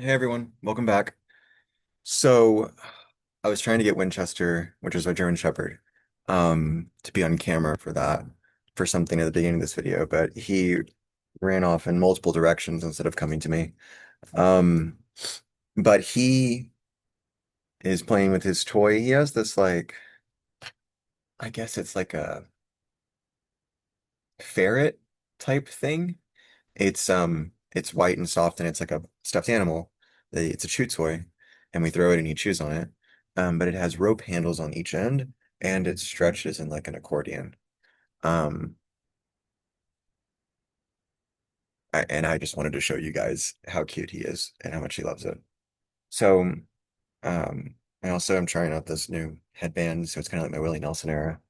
Hey everyone, welcome back. So I was trying to get Winchester, which is our German Shepherd, to be on camera for that, for something at the beginning of this video, but he ran off in multiple directions instead of coming to me. Um, but he is playing with his toy. He has this I guess it's like a ferret type thing. It's white and soft and it's like a stuffed animal. It's a chew toy, and we throw it and he chews on it. But it has rope handles on each end, and it stretches in like an accordion. Um, and I just wanted to show you guys how cute he is and how much he loves it. So, I also am trying out this new headband, so it's kind of like my Willie Nelson era.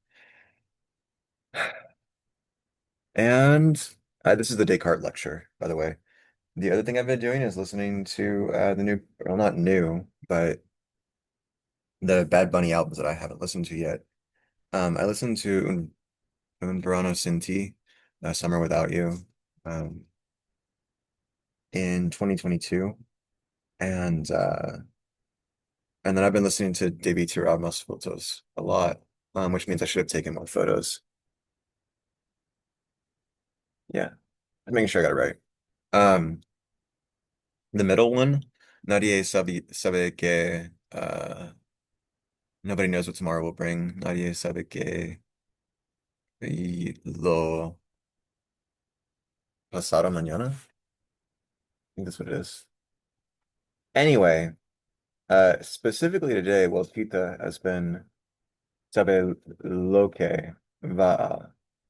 And this is the Descartes lecture, by the way. The other thing I've been doing is listening to the new, well, not new, but the Bad Bunny albums that I haven't listened to yet. I listened to Un Verano Sin Ti, Summer Without You, um, in 2022, and and then I've been listening to Devi Tirab Mas Fotos a lot, which means I should have taken more photos. Yeah, I'm making sure I got it right. Um, the middle one, sabe que nobody knows what tomorrow will bring. Nadie sabe que lo pasado mañana. I think that's what it is. Anyway. Specifically today, Waltita has been sabe lo que va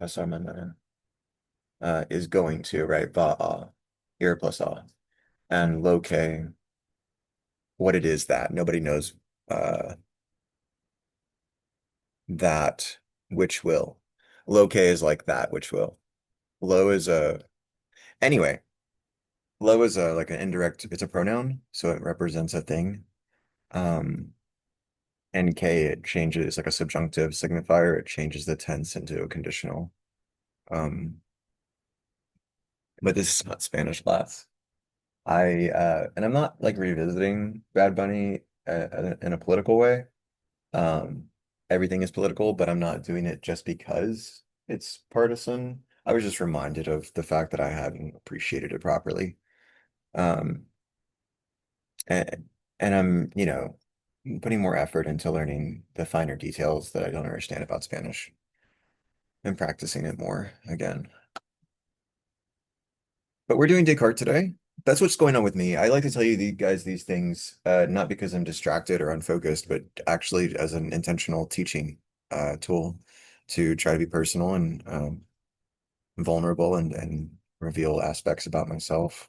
a pasar mañana, is going to, right? Va a, ir plus a. And lo que, what it is that nobody knows, uh, that which will. Lo que is like that which will. Lo is a, anyway, lo is a, like an indirect, it's a pronoun, so it represents a thing. Um, and K, it changes like a subjunctive signifier, it changes the tense into a conditional. Um, but this is not Spanish class. And I'm not like revisiting Bad Bunny in a political way. Um, everything is political, but I'm not doing it just because it's partisan. I was just reminded of the fact that I hadn't appreciated it properly. Um, and, and I'm, putting more effort into learning the finer details that I don't understand about Spanish and practicing it more again. But we're doing Descartes today. That's what's going on with me. I like to tell you guys these things, not because I'm distracted or unfocused, but actually as an intentional teaching tool to try to be personal and vulnerable and reveal aspects about myself.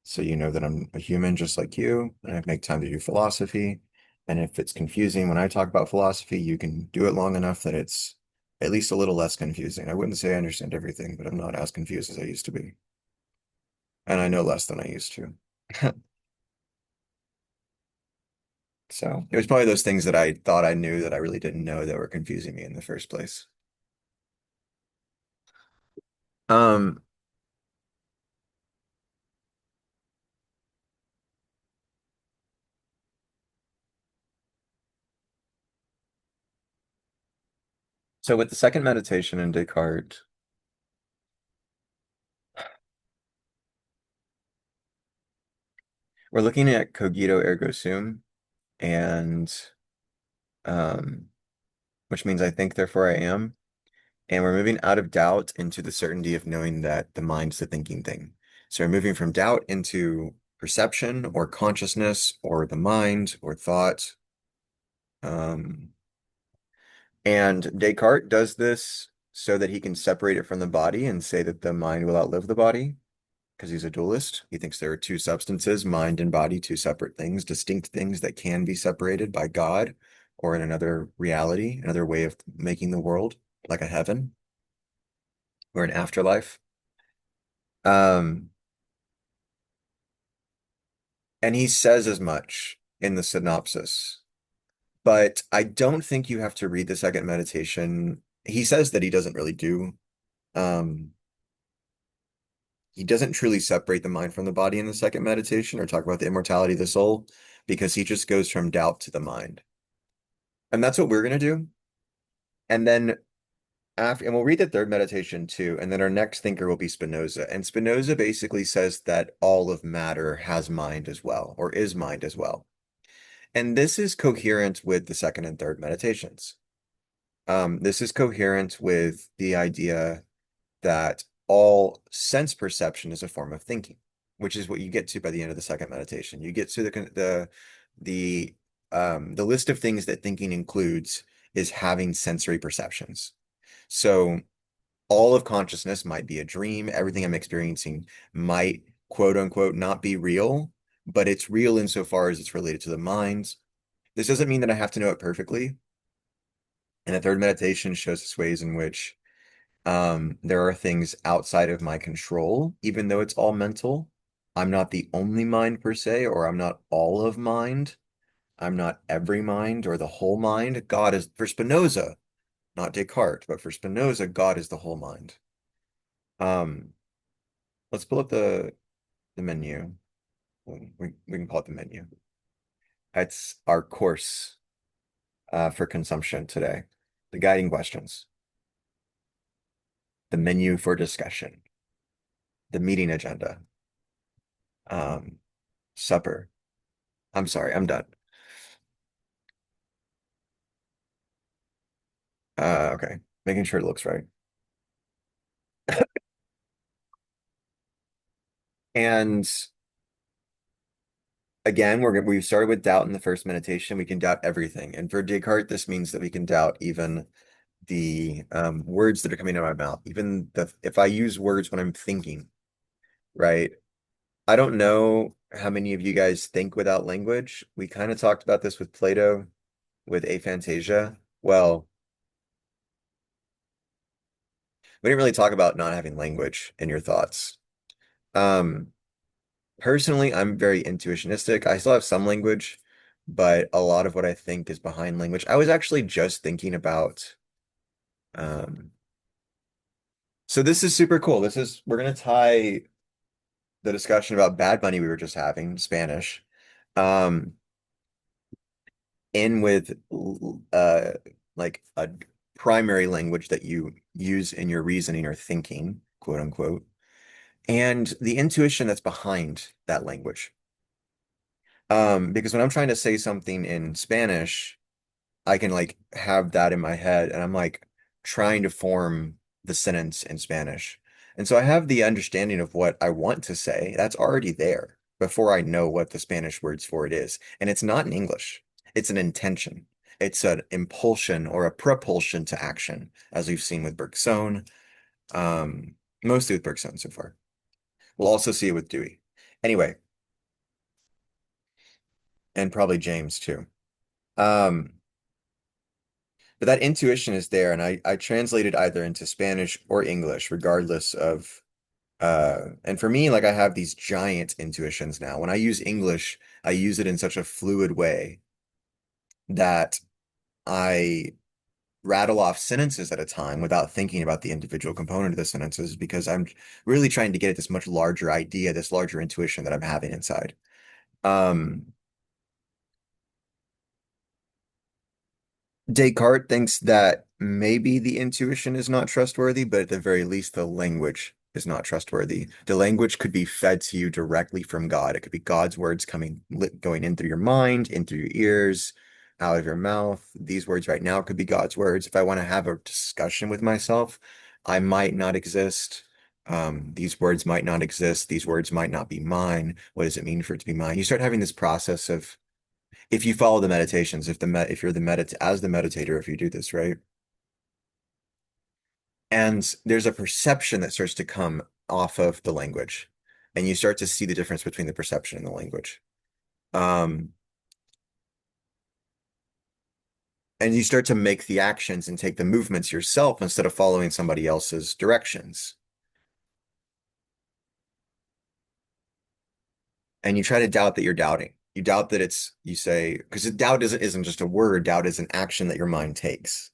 So you know that I'm a human just like you, and I make time to do philosophy. And if it's confusing when I talk about philosophy, you can do it long enough that it's at least a little less confusing. I wouldn't say I understand everything, but I'm not as confused as I used to be. And I know less than I used to. So it was probably those things that I thought I knew that I really didn't know that were confusing me in the first place. Um, so with the second meditation in Descartes, we're looking at cogito ergo sum, and um, which means I think, therefore I am. And we're moving out of doubt into the certainty of knowing that the mind's the thinking thing. So we're moving from doubt into perception or consciousness or the mind or thought. Um, And Descartes does this so that he can separate it from the body and say that the mind will outlive the body because he's a dualist. He thinks there are two substances, mind and body, two separate things, distinct things that can be separated by God or in another reality, another way of making the world, like a heaven or an afterlife. Um, and he says as much in the synopsis. But I don't think you have to read the second meditation. He says that he doesn't really do um he doesn't truly separate the mind from the body in the second meditation or talk about the immortality of the soul because he just goes from doubt to the mind. And that's what we're going to do. And then after, and we'll read the third meditation too. And then our next thinker will be Spinoza. And Spinoza basically says that all of matter has mind as well, or is mind as well. And this is coherent with the second and third meditations. This is coherent with the idea that all sense perception is a form of thinking, which is what you get to by the end of the second meditation. You get to the the list of things that thinking includes is having sensory perceptions. So all of consciousness might be a dream. Everything I'm experiencing might, quote unquote, not be real, but it's real insofar as it's related to the mind. This doesn't mean that I have to know it perfectly. And the third meditation shows us ways in which there are things outside of my control, even though it's all mental. I'm not the only mind per se, or I'm not all of mind. I'm not every mind or the whole mind. God is, for Spinoza, not Descartes, but for Spinoza, God is the whole mind. Um, let's pull up the menu. We can call it the menu. It's our course for consumption today. The guiding questions, the menu for discussion, the meeting agenda, um, supper. I'm sorry, I'm done. Okay, making sure it looks right. And again, we started with doubt in the first meditation. We can doubt everything, and for Descartes, this means that we can doubt even the words that are coming out of my mouth, even the if I use words when I'm thinking, right? I don't know how many of you guys think without language. We kind of talked about this with Plato, with aphantasia. Well, we didn't really talk about not having language in your thoughts. Um, Personally, I'm very intuitionistic. I still have some language, but a lot of what I think is behind language. I was actually just thinking about, um, so this is super cool. We're gonna tie the discussion about Bad Bunny we were just having, Spanish, um, in with uh like a primary language that you use in your reasoning or thinking, quote unquote, and the intuition that's behind that language. Because when I'm trying to say something in Spanish, I can like have that in my head and I'm like trying to form the sentence in Spanish. And so I have the understanding of what I want to say. That's already there before I know what the Spanish words for it is. And it's not in English. It's an intention. It's an impulsion or a propulsion to action, as we've seen with Bergson, mostly with Bergson so far. We'll also see it with Dewey. Anyway, and probably James too. Um, But that intuition is there, and I translated either into Spanish or English, regardless of and for me, like I have these giant intuitions now. When I use English, I use it in such a fluid way that I rattle off sentences at a time without thinking about the individual component of the sentences because I'm really trying to get at this much larger idea, this larger intuition that I'm having inside. Um, Descartes thinks that maybe the intuition is not trustworthy, but at the very least, the language is not trustworthy. The language could be fed to you directly from God. It could be God's words going in through your mind, in through your ears, out of your mouth. These words right now could be God's words. If I want to have a discussion with myself, I might not exist. These words might not exist. These words might not be mine. What does it mean for it to be mine? You start having this process of if you follow the meditations, if you're the as the meditator, if you do this, right? And there's a perception that starts to come off of the language, and you start to see the difference between the perception and the language. Um, and you start to make the actions and take the movements yourself instead of following somebody else's directions. And you try to doubt that you're doubting. You doubt that you say, because doubt isn't just a word, doubt is an action that your mind takes.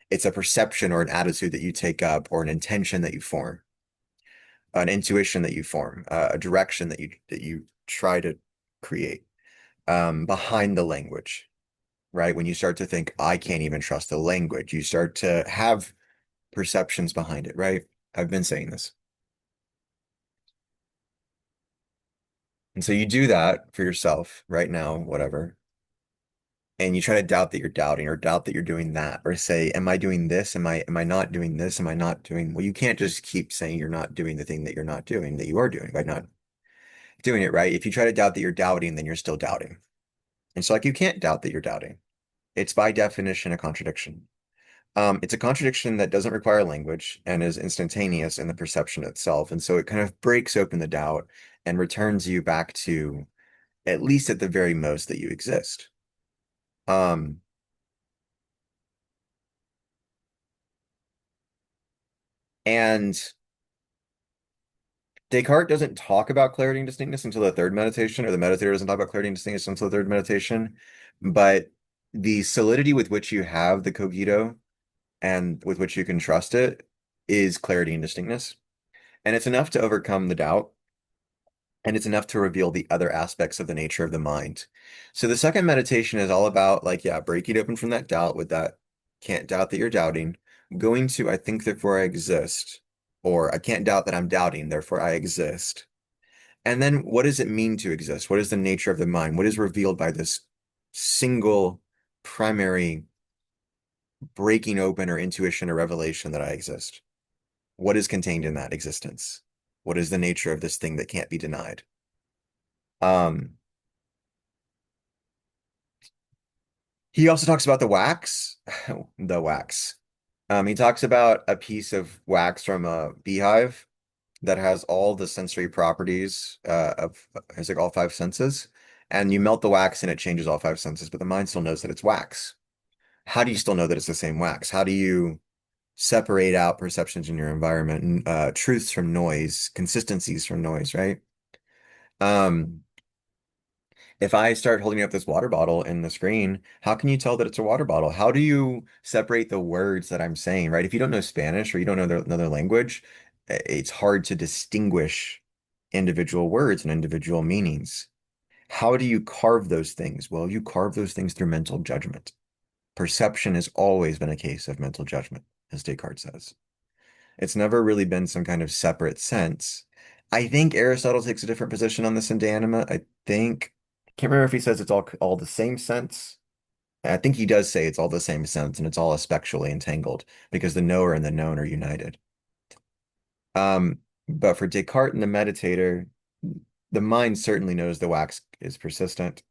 It's a perception or an attitude that you take up or an intention that you form. an intuition that you form, a direction that you try to create behind the language, right? When you start to think, I can't even trust the language, you start to have perceptions behind it, right? I've been saying this. And so you do that for yourself right now, whatever. And you try to doubt that you're doubting or doubt that you're doing that or say, am I doing this? Am I not doing this? Am I not doing, well, you can't just keep saying you're not doing the thing that you're not doing, that you are doing by not doing it, right? If you try to doubt that you're doubting, then you're still doubting. And so like you can't doubt that you're doubting. It's by definition a contradiction. It's a contradiction that doesn't require language and is instantaneous in the perception itself. And so it kind of breaks open the doubt and returns you back to, at least at the very most, that you exist. Um, and Descartes doesn't talk about clarity and distinctness until the third meditation, or the meditator doesn't talk about clarity and distinctness until the third meditation. But the solidity with which you have the cogito and with which you can trust it is clarity and distinctness. And it's enough to overcome the doubt, and it's enough to reveal the other aspects of the nature of the mind. So the second meditation is all about like, yeah, breaking open from that doubt with that can't doubt that you're doubting, going to I think therefore I exist, or I can't doubt that I'm doubting, therefore I exist. And then what does it mean to exist? What is the nature of the mind? What is revealed by this single primary breaking open or intuition or revelation that I exist? What is contained in that existence? What is the nature of this thing that can't be denied? Um, he also talks about the wax, the wax. He talks about a piece of wax from a beehive that has all the sensory properties of has like all five senses, and you melt the wax and it changes all five senses, but the mind still knows that it's wax. How do you still know that it's the same wax? How do you separate out perceptions in your environment and truths from noise, consistencies from noise, right? Um, if I start holding up this water bottle in the screen, how can you tell that it's a water bottle? How do you separate the words that I'm saying, right? If you don't know Spanish or you don't know another language, it's hard to distinguish individual words and individual meanings. How do you carve those things? Well, you carve those things through mental judgment. Perception has always been a case of mental judgment, as Descartes says. It's never really been some kind of separate sense. I think Aristotle takes a different position on this in De Anima. I think, can't remember if he says it's all the same sense. I think he does say it's all the same sense and it's all aspectually entangled because the knower and the known are united. But for Descartes and the meditator, the mind certainly knows the wax is persistent.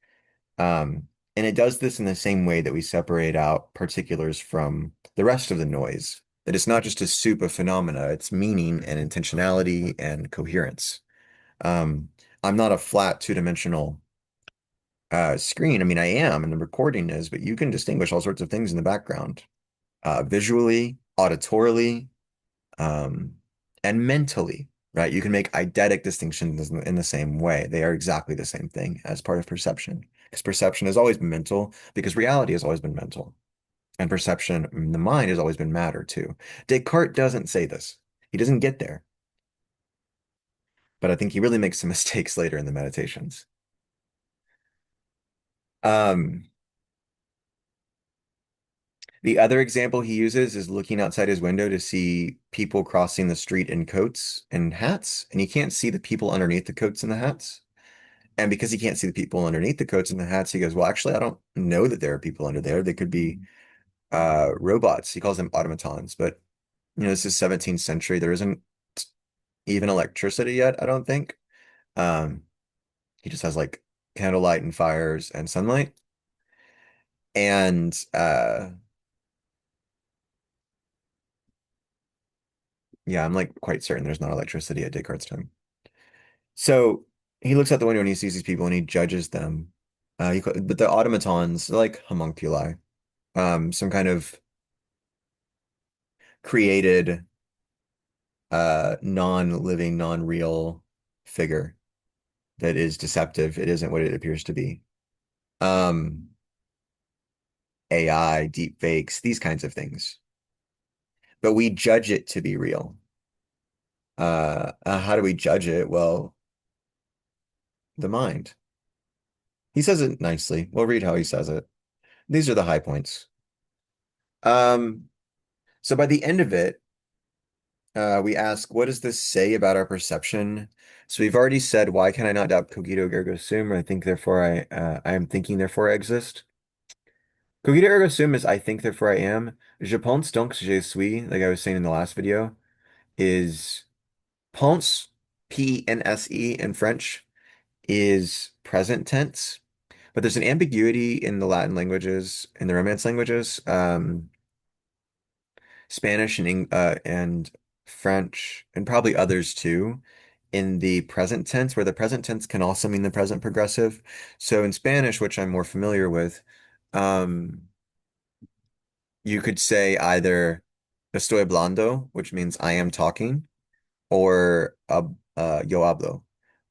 And it does this in the same way that we separate out particulars from the rest of the noise. That it's not just a soup of phenomena, it's meaning and intentionality and coherence. Um, I'm not a flat two-dimensional screen. I mean, I am, and the recording is, but you can distinguish all sorts of things in the background, visually, auditorily, um, and mentally, right? You can make eidetic distinctions in the same way. They are exactly the same thing as part of perception. Because perception has always been mental, because reality has always been mental. And perception in the mind has always been matter too. Descartes doesn't say this. He doesn't get there. But I think he really makes some mistakes later in the meditations. Um, the other example he uses is looking outside his window to see people crossing the street in coats and hats, and he can't see the people underneath the coats and the hats. And because he can't see the people underneath the coats and the hats, he goes, well, actually, I don't know that there are people under there. They could be robots. He calls them automatons. But, this is 17th century. There isn't even electricity yet, I don't think. Um, he just has like candlelight and fires and sunlight. And yeah, I'm like quite certain there's not electricity at Descartes' time. So he looks out the window and he sees these people and he judges them. But the automatons, they're like homunculi, some kind of created non-living, non-real figure that is deceptive. It isn't what it appears to be. Um, AI, deep fakes, these kinds of things. But we judge it to be real. how do we judge it? Well, the mind. He says it nicely. We'll read how he says it. These are the high points. Um, so by the end of it, we ask, what does this say about our perception? So we've already said, why can I not doubt cogito ergo sum? I think, therefore I am thinking, therefore I exist. Cogito ergo sum is I think, therefore I am. Je pense donc je suis, like I was saying in the last video, is pense, P-N-S-E in French, is present tense. But there's an ambiguity in the Latin languages, in the Romance languages, Spanish and French, and probably others too, in the present tense, where the present tense can also mean the present progressive. So in Spanish, which I'm more familiar with, um, you could say either estoy hablando, which means I am talking, or yo hablo.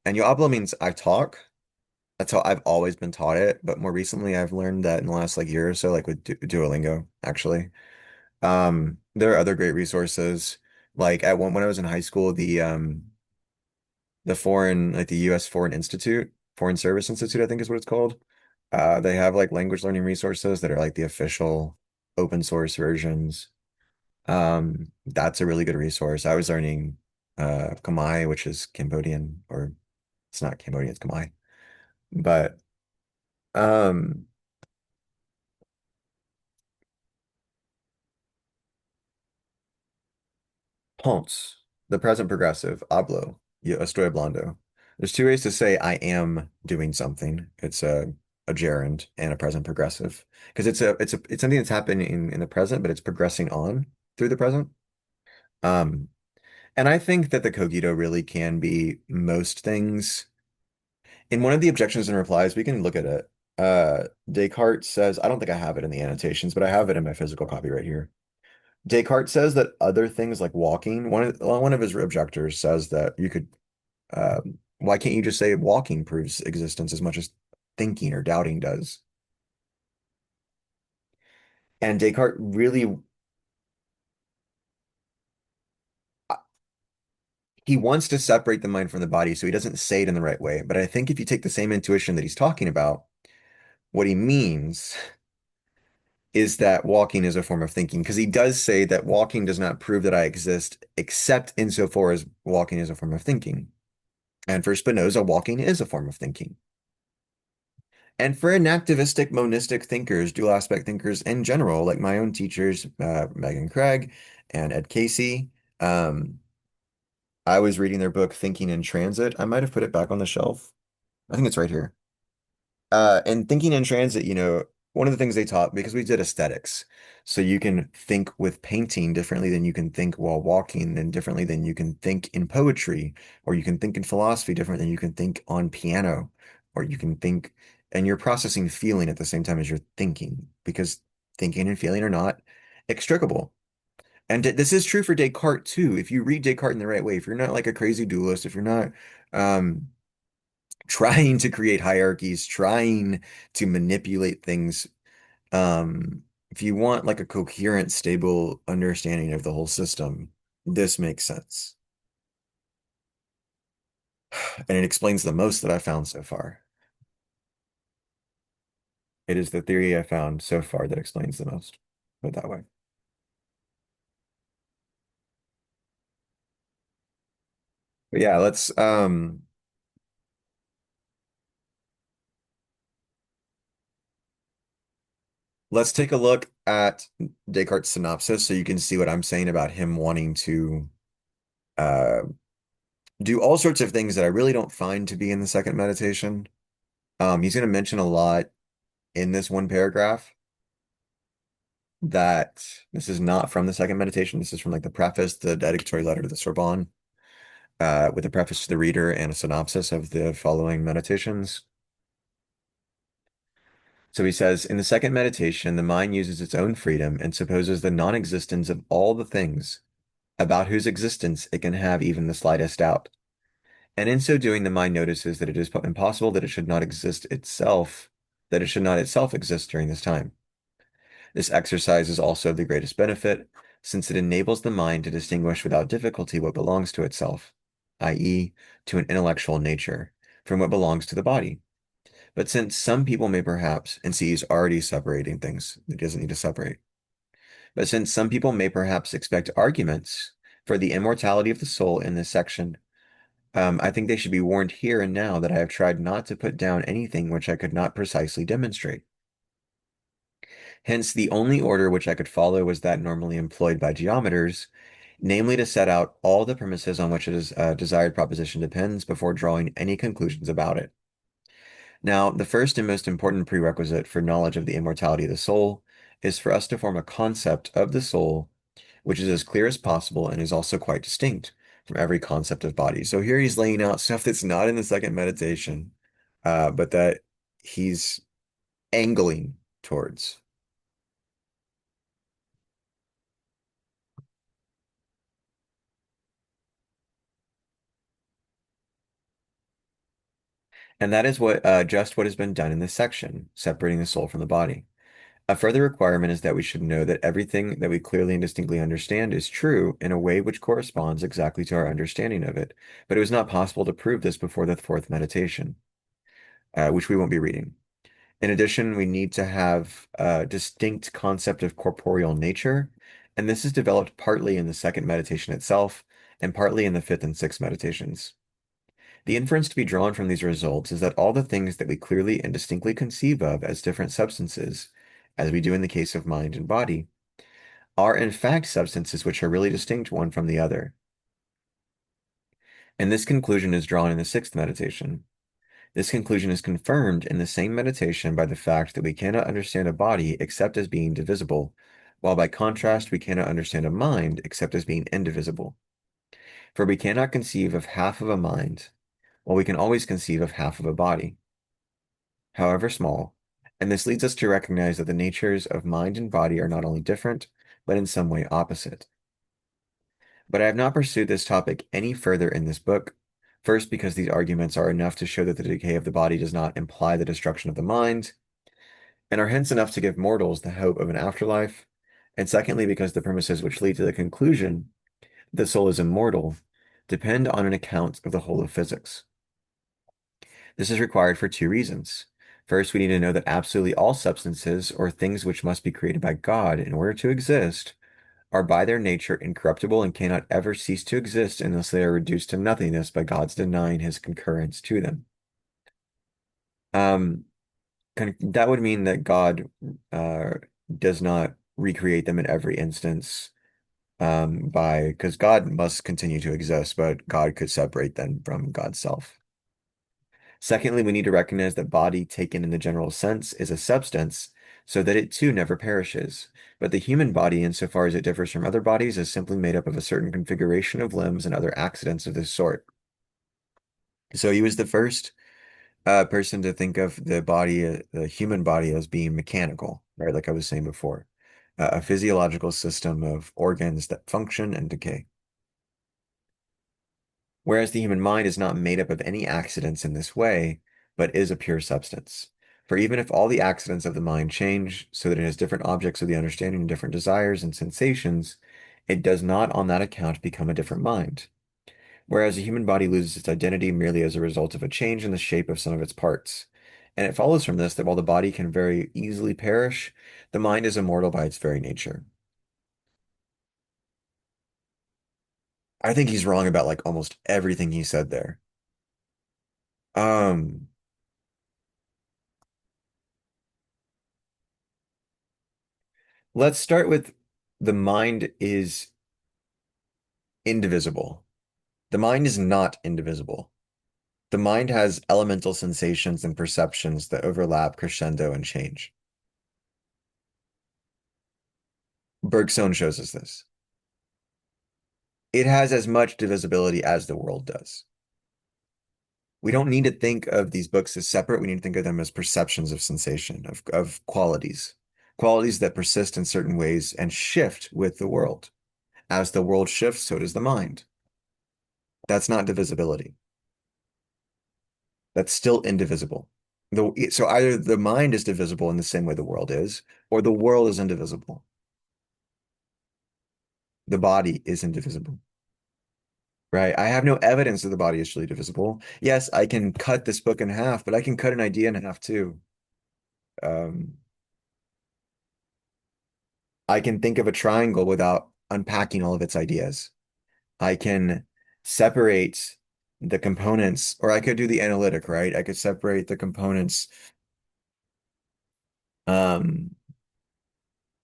And yo hablo means I talk. That's how I've always been taught it, but more recently I've learned that in the last like year or so, like with Duolingo, actually. There are other great resources. Like at one when I was in high school, the foreign like the US Foreign Institute, Foreign Service Institute, I think is what it's called. They have like language learning resources that are like the official open source versions. That's a really good resource. I was learning Khmer, which is Cambodian, or it's not Cambodian, it's Khmer. But um Ponce, the present progressive, hablo, yo estoy hablando. There's two ways to say I am doing something. It's a gerund and a present progressive because it's something that's happening in the present, but it's progressing on through the present. Um, and I think that the cogito really can be most things. In one of the objections and replies, we can look at it. Descartes says, I don't think I have it in the annotations, but I have it in my physical copy right here. Descartes says that other things like walking, one of his objectors says that you could, why can't you just say walking proves existence as much as thinking or doubting does? And Descartes really, uh, he wants to separate the mind from the body, so he doesn't say it in the right way. But I think if you take the same intuition that he's talking about, what he means is that walking is a form of thinking, because he does say that walking does not prove that I exist, except insofar as walking is a form of thinking. And for Spinoza, walking is a form of thinking. And for inactivistic monistic thinkers, dual aspect thinkers in general, like my own teachers, Megan Craig and Ed Casey, I was reading their book, Thinking in Transit. I might have put it back on the shelf. I think it's right here. And thinking in transit, one of the things they taught, because we did aesthetics, so you can think with painting differently than you can think while walking, and differently than you can think in poetry, or you can think in philosophy different than you can think on piano, or you can think, and you're processing feeling at the same time as you're thinking, because thinking and feeling are not extricable. And this is true for Descartes too. If you read Descartes in the right way, if you're not like a crazy dualist, if you're not, um, trying to create hierarchies, trying to manipulate things. If you want like a coherent, stable understanding of the whole system, this makes sense. And it explains the most that I found so far. It is the theory I found so far that explains the most. Put it that way. But yeah, let's take a look at Descartes' synopsis so you can see what I'm saying about him wanting to uh do all sorts of things that I really don't find to be in the second meditation. He's going to mention a lot in this one paragraph that this is not from the second meditation. This is from like the preface, the dedicatory letter to the Sorbonne, with a preface to the reader and a synopsis of the following meditations. So he says, in the second meditation, the mind uses its own freedom and supposes the non-existence of all the things about whose existence it can have even the slightest doubt. And in so doing, the mind notices that it is impossible that it should not exist itself, that it should not itself exist during this time. This exercise is also of the greatest benefit, since it enables the mind to distinguish without difficulty what belongs to itself, i.e., to an intellectual nature, from what belongs to the body. But since some people may perhaps, and see, he's already separating things, he doesn't need to separate. But since some people may perhaps expect arguments for the immortality of the soul in this section, I think they should be warned here and now that I have tried not to put down anything which I could not precisely demonstrate. Hence, the only order which I could follow was that normally employed by geometers, namely to set out all the premises on which a desired proposition depends before drawing any conclusions about it. Now, the first and most important prerequisite for knowledge of the immortality of the soul is for us to form a concept of the soul which is as clear as possible and is also quite distinct from every concept of body. So here he's laying out stuff that's not in the second meditation, but that he's angling towards. And that is what just what has been done in this section, separating the soul from the body. A further requirement is that we should know that everything that we clearly and distinctly understand is true in a way which corresponds exactly to our understanding of it. But it was not possible to prove this before the fourth meditation, which we won't be reading. In addition, we need to have a distinct concept of corporeal nature, and this is developed partly in the second meditation itself and partly in the fifth and sixth meditations. The inference to be drawn from these results is that all the things that we clearly and distinctly conceive of as different substances, as we do in the case of mind and body, are in fact substances which are really distinct one from the other. And this conclusion is drawn in the sixth meditation. This conclusion is confirmed in the same meditation by the fact that we cannot understand a body except as being divisible, while by contrast we cannot understand a mind except as being indivisible. For we cannot conceive of half of a mind, while we can always conceive of half of a body, however small, and this leads us to recognize that the natures of mind and body are not only different, but in some way opposite. But I have not pursued this topic any further in this book, first because these arguments are enough to show that the decay of the body does not imply the destruction of the mind, and are hence enough to give mortals the hope of an afterlife, and secondly because the premises which lead to the conclusion that the soul is immortal depend on an account of the whole of physics. This is required for two reasons. First, we need to know that absolutely all substances or things which must be created by God in order to exist are by their nature incorruptible and cannot ever cease to exist unless they are reduced to nothingness by God's denying his concurrence to them. Um, that would mean that God uh, does not recreate them in every instance because God must continue to exist, but God could separate them from God's self. Secondly, we need to recognize that body taken in the general sense is a substance, so that it too never perishes. But the human body, insofar as it differs from other bodies, is simply made up of a certain configuration of limbs and other accidents of this sort. So he was the first person to think of the body, the human body, as being mechanical, right? Like I was saying before, a physiological system of organs that function and decay. Whereas the human mind is not made up of any accidents in this way, but is a pure substance. For even if all the accidents of the mind change so that it has different objects of the understanding and different desires and sensations, it does not on that account become a different mind. Whereas a human body loses its identity merely as a result of a change in the shape of some of its parts. And it follows from this that while the body can very easily perish, the mind is immortal by its very nature. I think he's wrong about like almost everything he said there. Um, let's start with the mind is indivisible. The mind is not indivisible. The mind has elemental sensations and perceptions that overlap, crescendo, and change. Bergson shows us this. It has as much divisibility as the world does. We don't need to think of these books as separate. We need to think of them as perceptions of sensation, of qualities, qualities that persist in certain ways and shift with the world. As the world shifts, so does the mind. That's not divisibility. That's still indivisible. So either the mind is divisible in the same way the world is, or the world is indivisible. The body is indivisible. right? I have no evidence that the body is truly divisible. Yes, I can cut this book in half, but I can cut an idea in half too. Um, I can think of a triangle without unpacking all of its ideas. I can separate the components, or I could do the analytic, right? I could separate the components, um,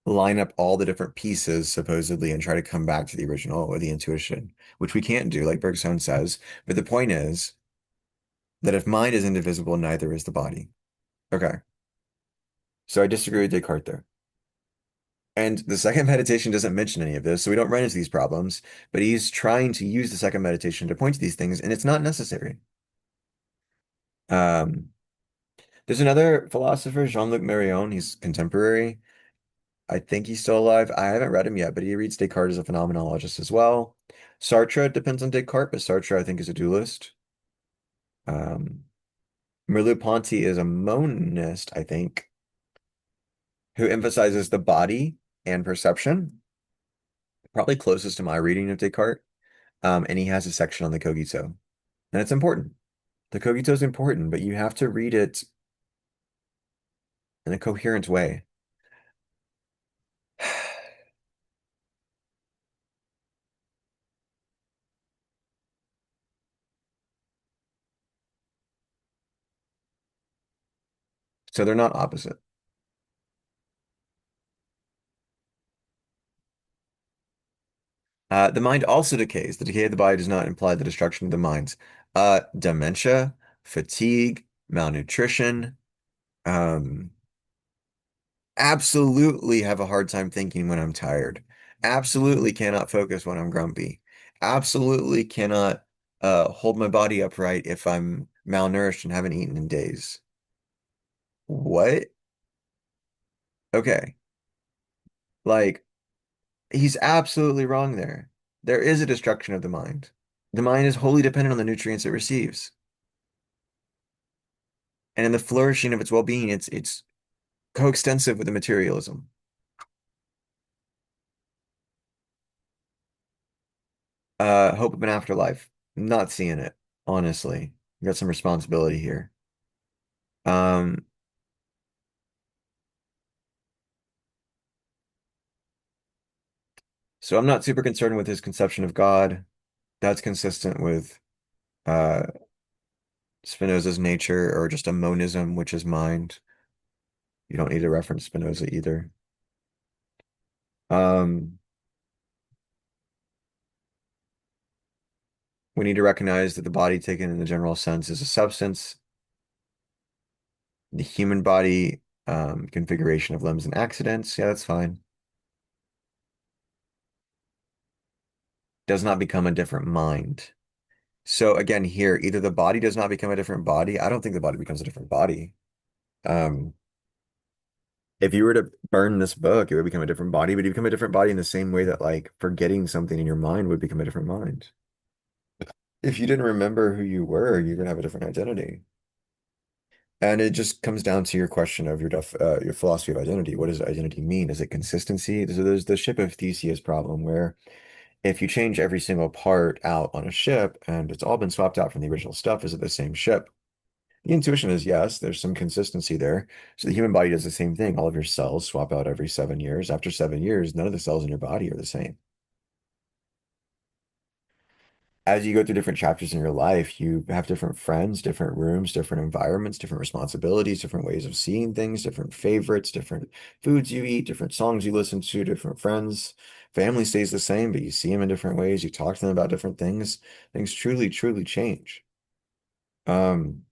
line up all the different pieces supposedly and try to come back to the original or the intuition, which we can't do, like Bergson says. But the point is that if mind is indivisible, neither is the body. Okay. So I disagree with Descartes there. And the second meditation doesn't mention any of this, so we don't run into these problems. But he's trying to use the second meditation to point to these things, and it's not necessary. Um, there's another philosopher, Jean-Luc Marion. He's contemporary. I think he's still alive. I haven't read him yet, but he reads Descartes as a phenomenologist as well. Sartre depends on Descartes, but Sartre, I think, is a dualist. Um, Merleau-Ponty is a monist, I think, who emphasizes the body and perception, probably closest to my reading of Descartes. And he has a section on the cogito, and it's important. The cogito is important, but you have to read it in a coherent way. So they're not opposite. The mind also decays. The decay of the body does not imply the destruction of the mind. Dementia, fatigue, malnutrition, um, absolutely have a hard time thinking when I'm tired. Absolutely cannot focus when I'm grumpy. Absolutely cannot hold my body upright if I'm malnourished and haven't eaten in days. What? Okay. Like, he's absolutely wrong there. There is a destruction of the mind. The mind is wholly dependent on the nutrients it receives. And in the flourishing of its well-being, it's coextensive with the materialism. Hope of an afterlife. Not seeing it, honestly. Got some responsibility here. Um, so I'm not super concerned with his conception of God. That's consistent with uh Spinoza's nature or just a monism, which is mind. You don't need to reference Spinoza either. Um, we need to recognize that the body taken in the general sense is a substance. The human body, configuration of limbs and accidents. Yeah, that's fine. Does not become a different mind. So again, here, either the body does not become a different body. I don't think the body becomes a different body. Um, if you were to burn this book, it would become a different body, but you become a different body in the same way that like forgetting something in your mind would become a different mind. If you didn't remember who you were, you're gonna have a different identity. And it just comes down to your question of your philosophy of identity. What does identity mean? Is it consistency? So there's the ship of Theseus problem where if you change every single part out on a ship and it's all been swapped out from the original stuff, is it the same ship? The intuition is yes, there's some consistency there. So the human body does the same thing. All of your cells swap out every 7 years. After 7 years, none of the cells in your body are the same. As you go through different chapters in your life, you have different friends, different rooms, different environments, different responsibilities, different ways of seeing things, different favorites, different foods you eat, different songs you listen to, different friends. Family stays the same, but you see them in different ways. You talk to them about different things. Things truly, truly change. Um,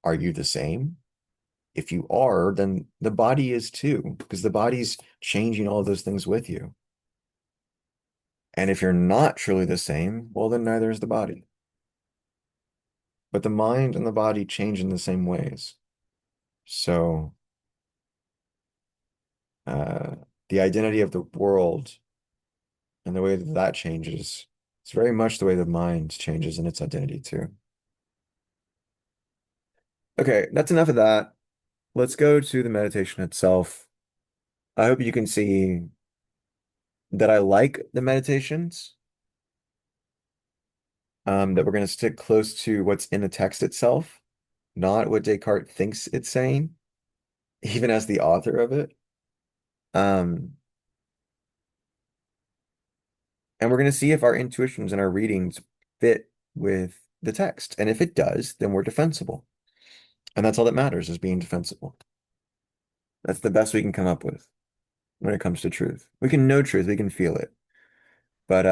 are you the same? If you are, then the body is too, because the body's changing all those things with you. And if you're not truly the same, well, then neither is the body. But the mind and the body change in the same ways. So, uh, the identity of the world and the way that that changes, it's very much the way the mind changes in its identity too. Okay, that's enough of that. Let's go to the meditation itself. I hope you can see that I like the meditations. that we're going to stick close to what's in the text itself, not what Descartes thinks it's saying, even as the author of it. Um, and we're going to see if our intuitions and our readings fit with the text. And if it does, then we're defensible. And that's all that matters is being defensible. That's the best we can come up with when it comes to truth. We can know truth, we can feel it. But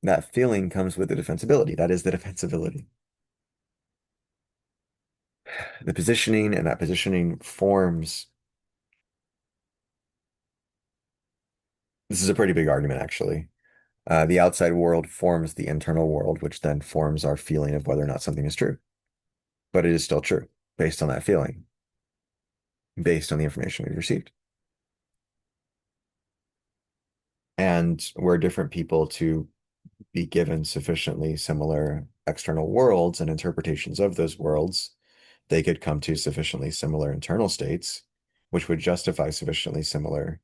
that feeling comes with the defensibility. That is the defensibility. The positioning and that positioning forms. This is a pretty big argument, actually. The outside world forms the internal world, which then forms our feeling of whether or not something is true. But it is still true based on that feeling, based on the information we've received. And we're different people to be given sufficiently similar external worlds and interpretations of those worlds. They could come to sufficiently similar internal states, which would justify sufficiently similar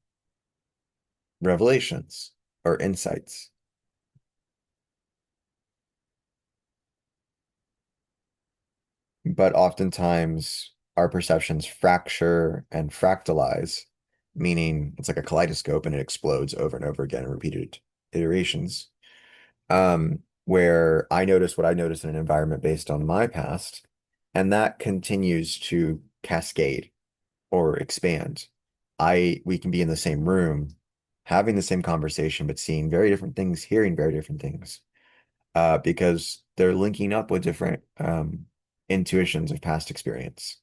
revelations or insights. But oftentimes our perceptions fracture and fractalize, meaning it's like a kaleidoscope and it explodes over and over again in repeated iterations. Where I notice what I notice in an environment based on my past, and that continues to cascade or expand. We can be in the same room, having the same conversation, but seeing very different things, hearing very different things, because they're linking up with different intuitions of past experience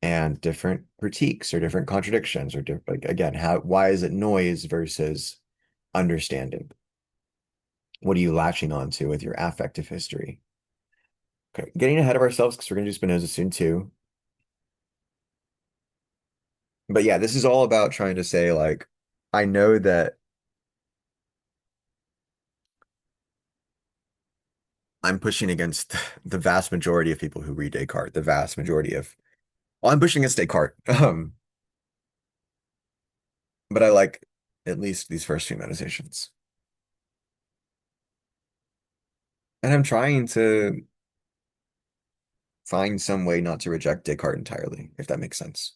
and different critiques or different contradictions or like again, why is it noise versus understanding? What are you latching onto with your affective history? Okay, getting ahead of ourselves because we're gonna do Spinoza soon too. But yeah, this is all about trying to say like, I know that I'm pushing against the vast majority of people who read Descartes, the vast majority of, well, I'm pushing against Descartes. But I like at least these first few meditations. And I'm trying to find some way not to reject Descartes entirely, if that makes sense.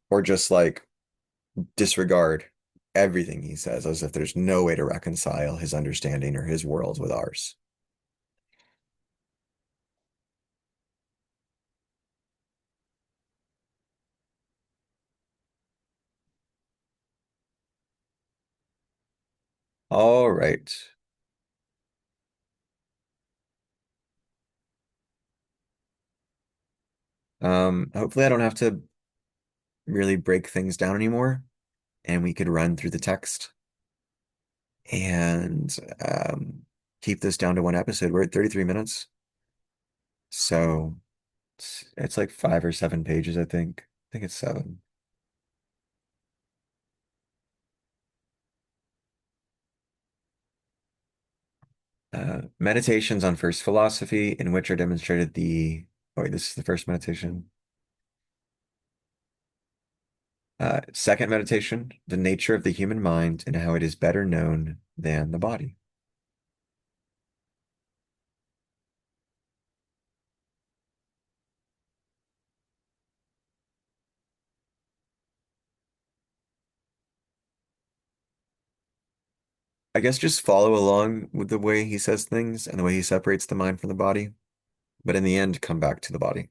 Or just like disregard everything he says as if there's no way to reconcile his understanding or his world with ours. All right. Hopefully I don't have to really break things down anymore, and we could run through the text and keep this down to one episode. We're at 33 minutes, so it's like 5 or 7 pages, I think. I think it's 7. Meditations on first philosophy, in which are demonstrated oh wait, this is the first meditation. Second meditation, the nature of the human mind and how it is better known than the body. I guess just follow along with the way he says things and the way he separates the mind from the body, but in the end, come back to the body.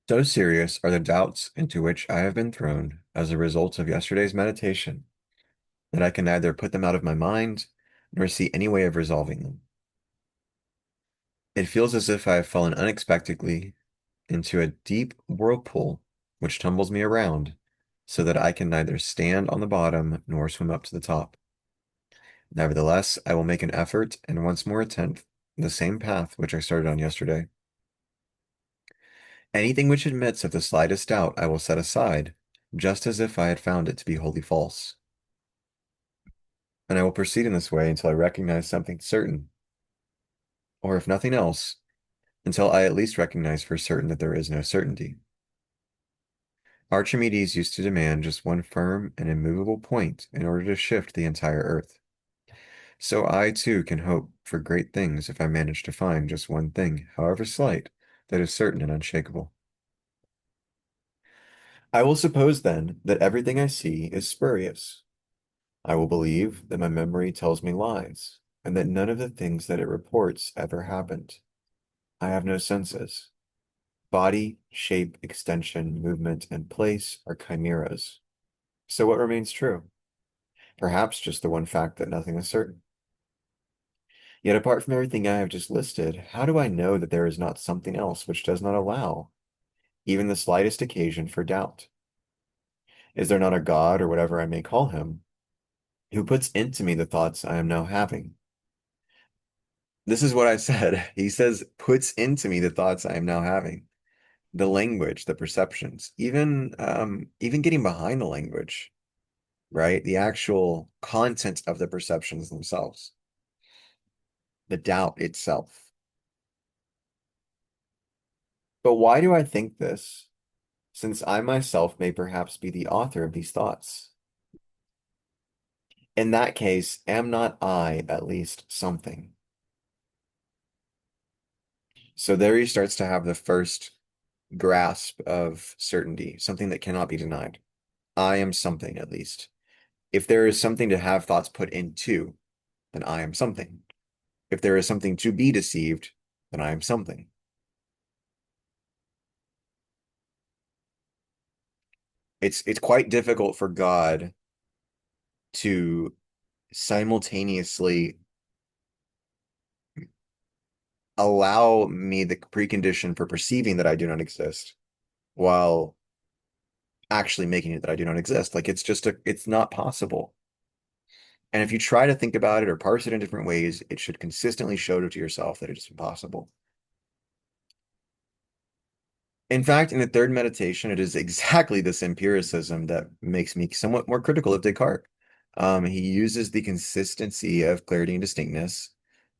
So serious are the doubts into which I have been thrown as a result of yesterday's meditation that I can neither put them out of my mind nor see any way of resolving them. It feels as if I have fallen unexpectedly into a deep whirlpool which tumbles me around so that I can neither stand on the bottom nor swim up to the top. Nevertheless, I will make an effort and once more attempt the same path which I started on yesterday. Anything which admits of the slightest doubt I will set aside, just as if I had found it to be wholly false. And I will proceed in this way until I recognize something certain, or if nothing else, until I at least recognize for certain that there is no certainty. Archimedes used to demand just one firm and immovable point in order to shift the entire earth. So I too can hope for great things if I manage to find just one thing, however slight, that is certain and unshakable. I will suppose then that everything I see is spurious. I will believe that my memory tells me lies, and that none of the things that it reports ever happened. I have no senses. Body, shape, extension, movement, and place are chimeras. So what remains true? Perhaps just the one fact that nothing is certain. Yet apart from everything I have just listed, how do I know that there is not something else which does not allow even the slightest occasion for doubt? Is there not a God, or whatever I may call him, who puts into me the thoughts I am now having? This is what I said. He says, puts into me the thoughts I am now having, the language, the perceptions, even getting behind the language, right? The actual content of the perceptions themselves, the doubt itself. But why do I think this? Since I myself may perhaps be the author of these thoughts. In that case, am not I at least something? So there he starts to have the first grasp of certainty, something that cannot be denied. I am something at least. If there is something to have thoughts put into, then I am something. If there is something to be deceived, then I am something. It's quite difficult for God to simultaneously allow me the precondition for perceiving that I do not exist while actually making it that I do not exist. Like it's not possible. And if you try to think about it or parse it in different ways, it should consistently show to yourself that it is impossible. In fact, in the third meditation, it is exactly this empiricism that makes me somewhat more critical of Descartes. He uses the consistency of clarity and distinctness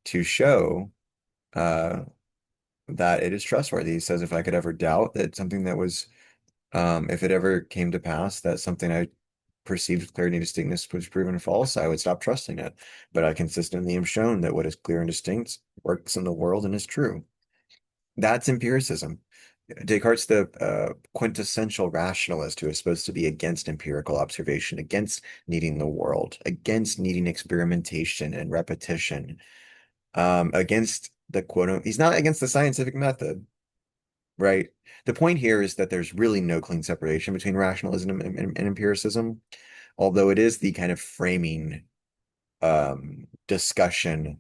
to show uh, that it is trustworthy. He says, if I could ever doubt that something that was, if it ever came to pass that something I perceived with clarity and distinctness was proven false, I would stop trusting it. But I consistently am shown that what is clear and distinct works in the world and is true. That's empiricism. Descartes, the quintessential rationalist who is supposed to be against empirical observation, against needing the world, against needing experimentation and repetition, against the quote, he's not against the scientific method, right? The point here is that there's really no clean separation between rationalism and empiricism, although it is the kind of framing discussion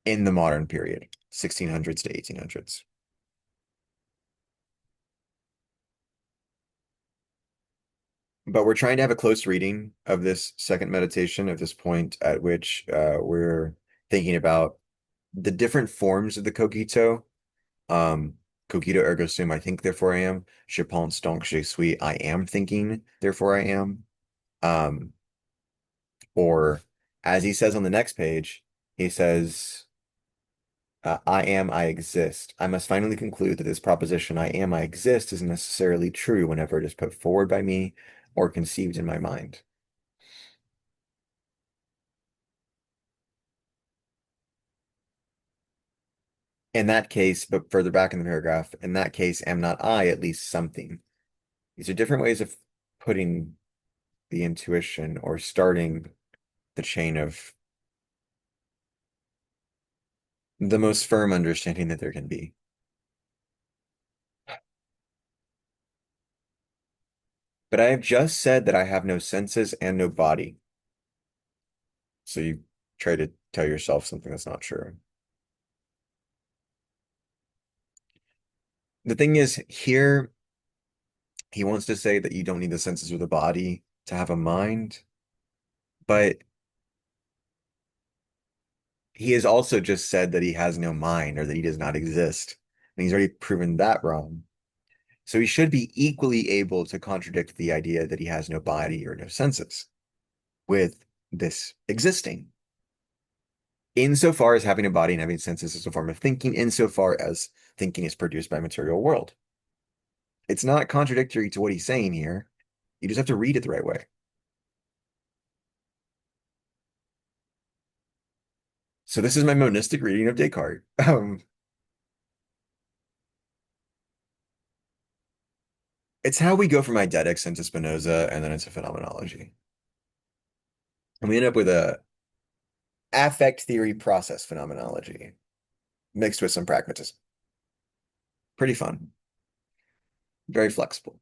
in the modern period, 1600s to 1800s. But we're trying to have a close reading of this second meditation at this point at which we're thinking about the different forms of the cogito. Um, cogito ergo sum, I think, therefore I am. Je pense donc je suis, I am thinking, therefore I am. Um, or as he says on the next page, he says, I am, I exist. I must finally conclude that this proposition, I am, I exist, is necessarily true whenever it is put forward by me or conceived in my mind. In that case, but further back in the paragraph, in that case, am not I at least something? These are different ways of putting the intuition or starting the chain of the most firm understanding that there can be. But I have just said that I have no senses and no body. So you try to tell yourself something that's not true. The thing is, here he wants to say that you don't need the senses or the body to have a mind, but he has also just said that he has no mind or that he does not exist. and he's already proven that wrong. So he should be equally able to contradict the idea that he has no body or no senses with this existing. Insofar as having a body and having senses is a form of thinking, insofar as thinking is produced by material world. It's not contradictory to what he's saying here. You just have to read it the right way. So this is my monistic reading of Descartes. It's how we go from eidetics into Spinoza and then into phenomenology. And we end up with a affect theory process phenomenology mixed with some pragmatism. Pretty fun, very flexible.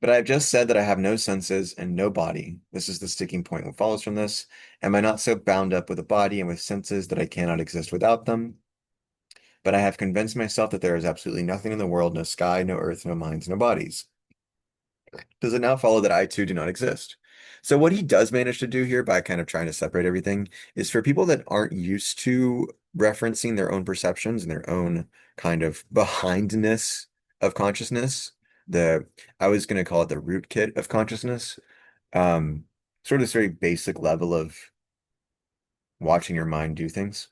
But I've just said that I have no senses and no body. This is the sticking point. What follows from this? Am I not so bound up with a body and with senses that I cannot exist without them? But I have convinced myself that there is absolutely nothing in the world, no sky, no earth, no minds, no bodies. Does it now follow that I too do not exist? So what he does manage to do here by kind of trying to separate everything is for people that aren't used to referencing their own perceptions and their own kind of behindness of consciousness, the I was going to call it the rootkit of consciousness, um, sort of this very basic level of watching your mind do things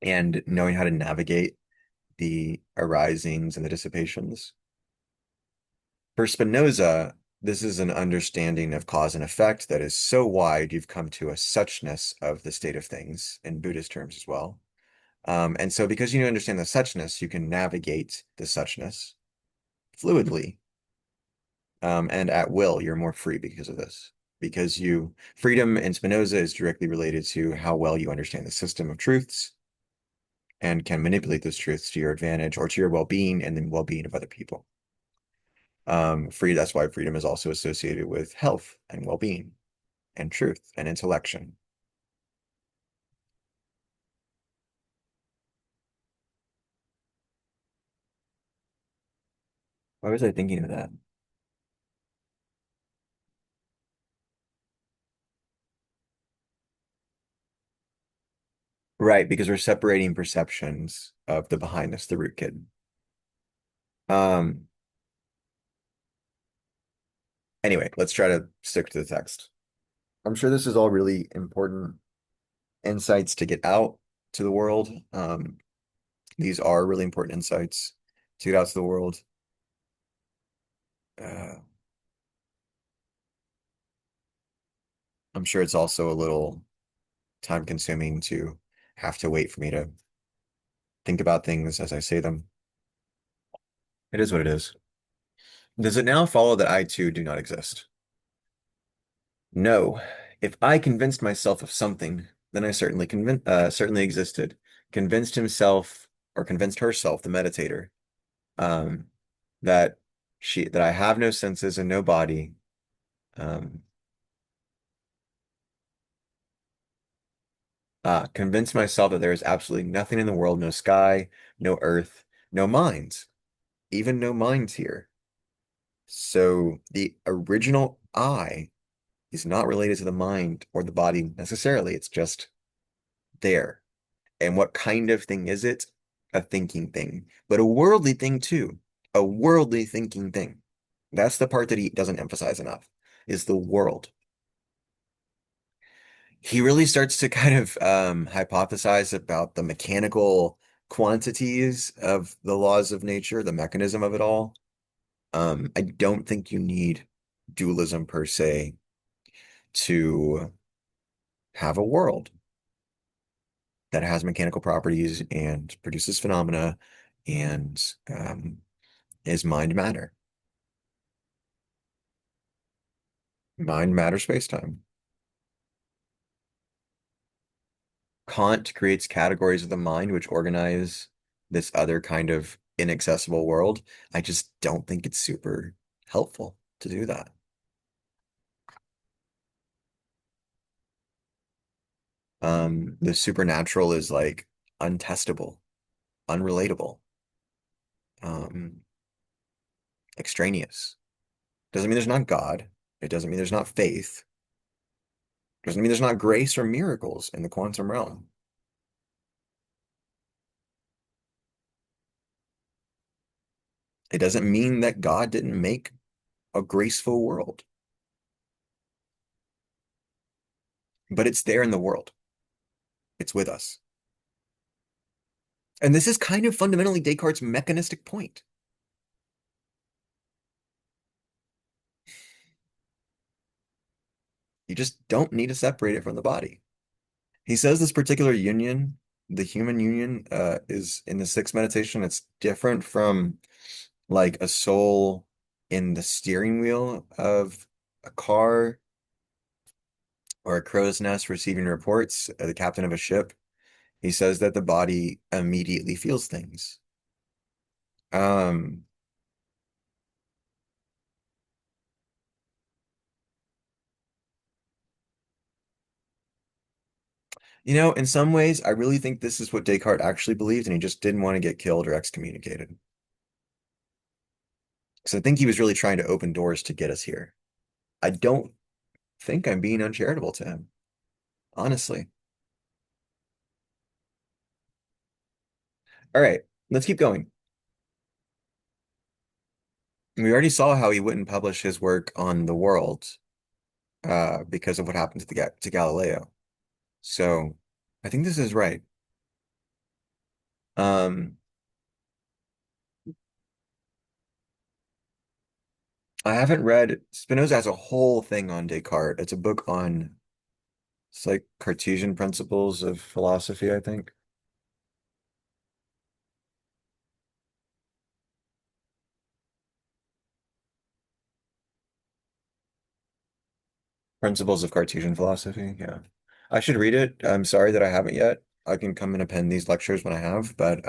and knowing how to navigate the arisings and the dissipations. For Spinoza, this is an understanding of cause and effect that is so wide you've come to a suchness of the state of things in Buddhist terms as well. And so because you understand the suchness, you can navigate the suchness fluidly, and at will. You're more free because of this. Because freedom in Spinoza is directly related to how well you understand the system of truths and can manipulate those truths to your advantage or to your well-being and the well-being of other people. That's why freedom is also associated with health and well-being and truth and intellection. Why was I thinking of that? Right, because we're separating perceptions of the behindness, the root kid. Um, anyway, let's try to stick to the text. I'm sure this is all really important insights to get out to the world. These are really important insights to get out to the world. Uh, I'm sure it's also a little time consuming to have to wait for me to think about things as I say them. It is what it is. Does it now follow that I too do not exist? No. If I convinced myself of something, then I certainly existed. Convinced himself or convinced herself, the meditator, um, that that I have no senses and no body. Um, convinced myself that there is absolutely nothing in the world, no sky, no earth, no minds, even no minds here. So the original I is not related to the mind or the body necessarily. It's just there. And what kind of thing is it? A thinking thing, but a worldly thing too. A worldly thinking thing. That's the part that he doesn't emphasize enough, is the world. He really starts to kind of hypothesize about the mechanical quantities of the laws of nature, the mechanism of it all. I don't think you need dualism per se to have a world that has mechanical properties and produces phenomena and is mind matter. Mind matter space-time. Kant creates categories of the mind which organize this other kind of inaccessible world. I just don't think it's super helpful to do that. The supernatural is like untestable, unrelatable, um, extraneous. Doesn't mean there's not God. It doesn't mean there's not faith. Doesn't mean there's not grace or miracles in the quantum realm. It doesn't mean that God didn't make a graceful world, but it's there in the world. It's with us. And this is kind of fundamentally Descartes' mechanistic point. You just don't need to separate it from the body. He says this particular union, the human union, is in the sixth meditation. It's different from like a soul in the steering wheel of a car or a crow's nest receiving reports, the captain of a ship. He says that the body immediately feels things. Um, in some ways, I really think this is what Descartes actually believed, and he just didn't want to get killed or excommunicated. Because I think he was really trying to open doors to get us here. I don't think I'm being uncharitable to him, honestly. All right, let's keep going. We already saw how he wouldn't publish his work on the world because of what happened to to Galileo. So I think this is right. Um, I haven't read Spinoza has a whole thing on Descartes. It's a book on it's like Cartesian principles of philosophy, I think. Principles of Cartesian philosophy. Yeah. I should read it. I'm sorry that I haven't yet. I can come and append these lectures when I have, but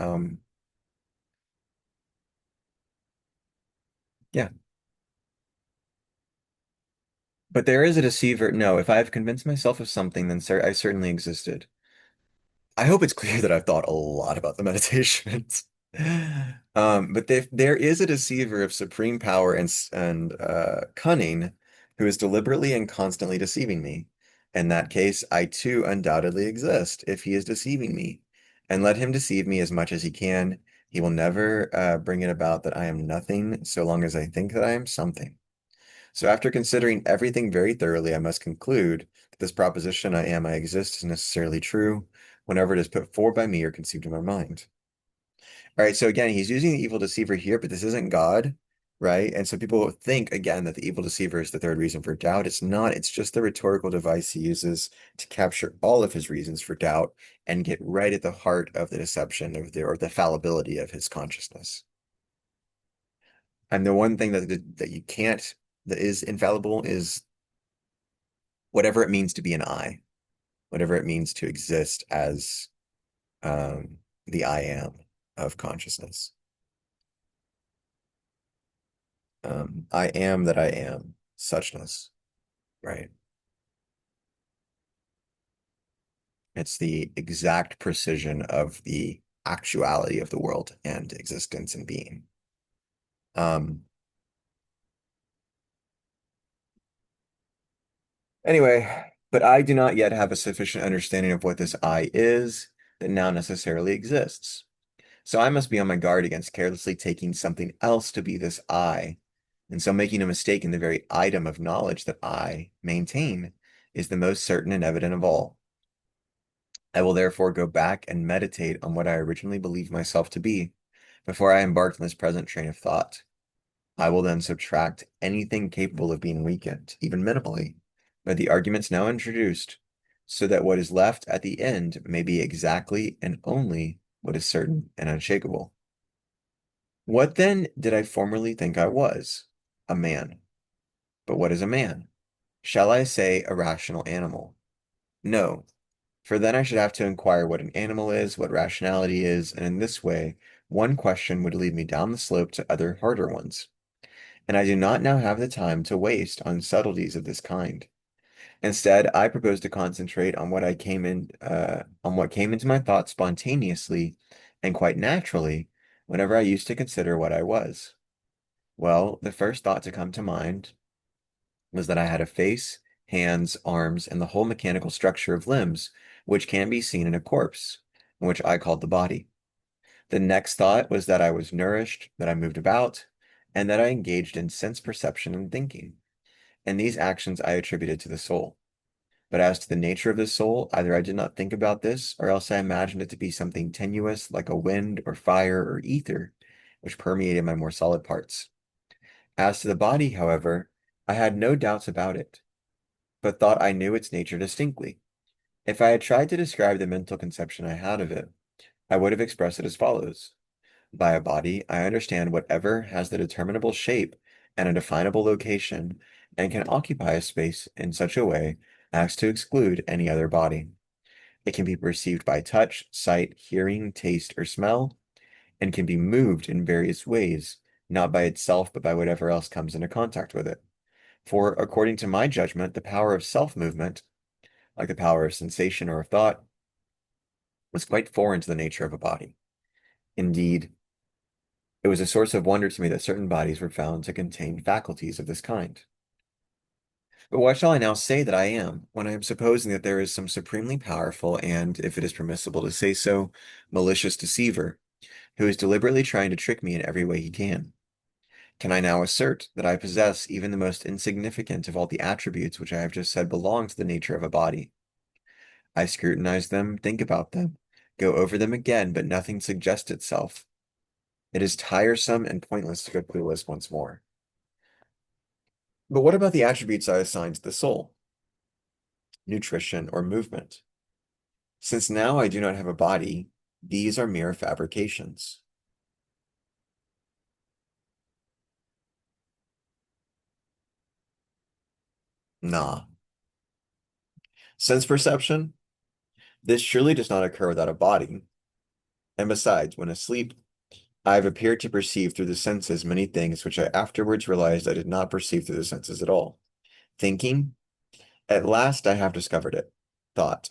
yeah. But there is a deceiver. No, if I've convinced myself of something, then I certainly existed. I hope it's clear that I've thought a lot about the meditations. But there is a deceiver of supreme power and cunning who is deliberately and constantly deceiving me. In that case, I too undoubtedly exist if he is deceiving me. And let him deceive me as much as he can. He will never bring it about that I am nothing so long as I think that I am something. So after considering everything very thoroughly, I must conclude that this proposition, I exist, is necessarily true whenever it is put forward by me or conceived in my mind. All right, so again, he's using the evil deceiver here, but this isn't God, right? And so people think again that the evil deceiver is the third reason for doubt. It's not, it's just the rhetorical device he uses to capture all of his reasons for doubt and get right at the heart of the deception or the fallibility of his consciousness. And the one thing that you can't that is infallible is whatever it means to be an I, whatever it means to exist as um, the I am of consciousness. I am that I am, suchness, right? It's the exact precision of the actuality of the world and existence and being. Um, anyway, but I do not yet have a sufficient understanding of what this I is that now necessarily exists. So I must be on my guard against carelessly taking something else to be this I, and so making a mistake in the very item of knowledge that I maintain is the most certain and evident of all. I will therefore go back and meditate on what I originally believed myself to be before I embarked on this present train of thought. I will then subtract anything capable of being weakened, even minimally, by the arguments now introduced, so that what is left at the end may be exactly and only what is certain and unshakable. What then did I formerly think I was? A man. But what is a man? Shall I say a rational animal? No, for then I should have to inquire what an animal is, what rationality is, and in this way, one question would lead me down the slope to other harder ones. And I do not now have the time to waste on subtleties of this kind. Instead, I propose to concentrate on on what came into my thoughts spontaneously and quite naturally whenever I used to consider what I was. Well, the first thought to come to mind was that I had a face hands, arms, and the whole mechanical structure of limbs, which can be seen in a corpse, and which I called the body. The next thought was that I was nourished, that I moved about, and that I engaged in sense perception and thinking. And these actions I attributed to the soul. But as to the nature of the soul, either I did not think about this, or else I imagined it to be something tenuous like a wind or fire or ether, which permeated my more solid parts. As to the body, however, I had no doubts about it, but thought I knew its nature distinctly. If I had tried to describe the mental conception I had of it, I would have expressed it as follows. By a body, I understand whatever has the determinable shape and a definable location and can occupy a space in such a way as to exclude any other body. It can be perceived by touch, sight, hearing, taste, or smell, and can be moved in various ways, not by itself, but by whatever else comes into contact with it. For, according to my judgment, the power of self-movement, like the power of sensation or of thought, was quite foreign to the nature of a body. Indeed, it was a source of wonder to me that certain bodies were found to contain faculties of this kind. But why shall I now say that I am, when I am supposing that there is some supremely powerful and, if it is permissible to say so, malicious deceiver, who is deliberately trying to trick me in every way he can? Can I now assert that I possess even the most insignificant of all the attributes which I have just said belong to the nature of a body? I scrutinize them, think about them, go over them again, but nothing suggests itself. It is tiresome and pointless to go through the list once more. But what about the attributes I assigned to the soul? Nutrition or movement? Since now I do not have a body, these are mere fabrications. Nah. Sense perception? This surely does not occur without a body. And besides, when asleep, I have appeared to perceive through the senses many things which I afterwards realized I did not perceive through the senses at all. Thinking? At last I have discovered it. Thought.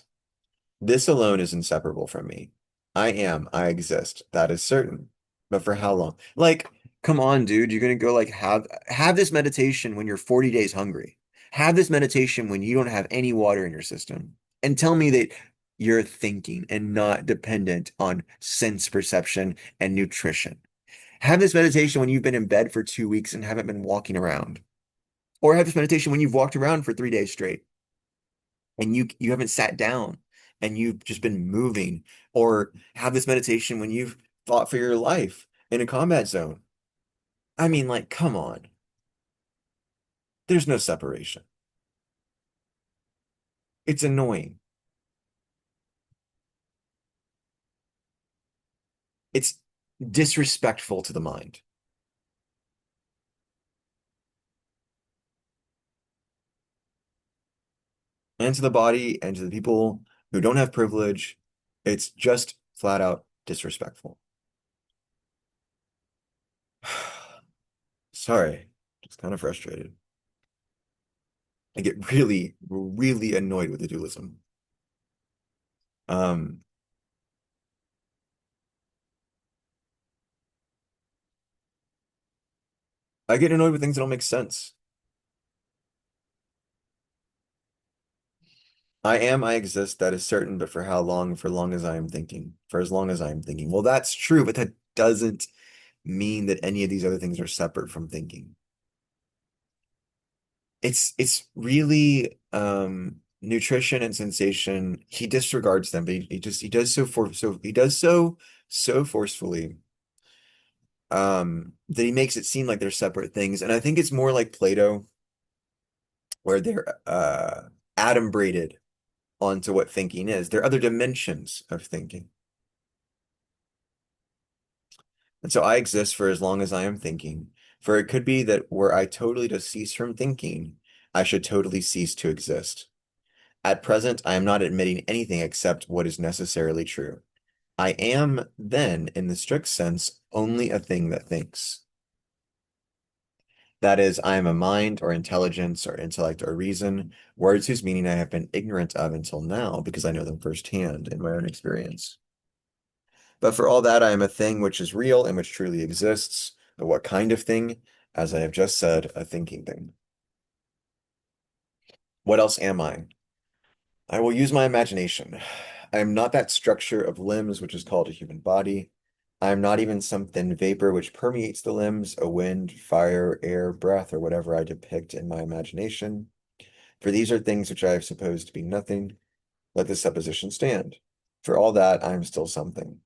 This alone is inseparable from me. I am, I exist. That is certain. But for how long? Like, come on, dude. You're gonna go like have this meditation when you're 40 days hungry. Have this meditation when you don't have any water in your system. And tell me that you're thinking and not dependent on sense perception and nutrition. Have this meditation when you've been in bed for 2 weeks and haven't been walking around. Or have this meditation when you've walked around for 3 days straight and you haven't sat down and you've just been moving, or have this meditation when you've fought for your life in a combat zone. I mean, like, come on. There's no separation. It's annoying. It's disrespectful to the mind. And to the body and to the people who don't have privilege. It's just flat out disrespectful. Sorry, just kind of frustrated. I get really, really annoyed with the dualism. Um, I get annoyed with things that don't make sense. I am, I exist, that is certain, but for how long? For long as I am thinking. For as long as I am thinking. Well, that's true, but that doesn't mean that any of these other things are separate from thinking. It's really nutrition and sensation. He disregards them, but he does so forcefully that he makes it seem like they're separate things. And I think it's more like Plato, where they're adumbrated onto what thinking is. There are other dimensions of thinking. And so I exist for as long as I am thinking. For it could be that were I totally to cease from thinking, I should totally cease to exist. At present, I am not admitting anything except what is necessarily true. I am, then, in the strict sense, only a thing that thinks. That is, I am a mind or intelligence or intellect or reason, words whose meaning I have been ignorant of until now because I know them firsthand in my own experience. But for all that, I am a thing which is real and which truly exists. But what kind of thing? As I have just said, a thinking thing. What else am I? I will use my imagination. I am not that structure of limbs which is called a human body. I am not even some thin vapor which permeates the limbs, a wind, fire, air, breath, or whatever I depict in my imagination. For these are things which I have supposed to be nothing. Let the supposition stand. For all that, I am still something.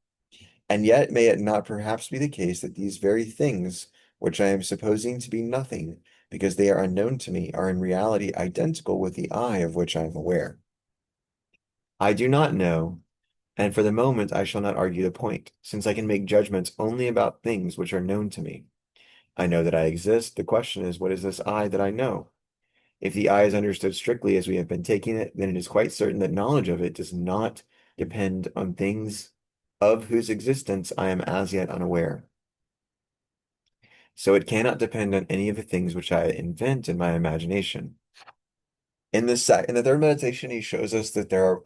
And yet may it not perhaps be the case that these very things, which I am supposing to be nothing, because they are unknown to me, are in reality identical with the I of which I am aware? I do not know, and for the moment I shall not argue the point, since I can make judgments only about things which are known to me. I know that I exist. The question is, what is this I that I know? If the I is understood strictly as we have been taking it, then it is quite certain that knowledge of it does not depend on things of whose existence I am as yet unaware. So it cannot depend on any of the things which I invent in my imagination. In the third meditation, he shows us that there are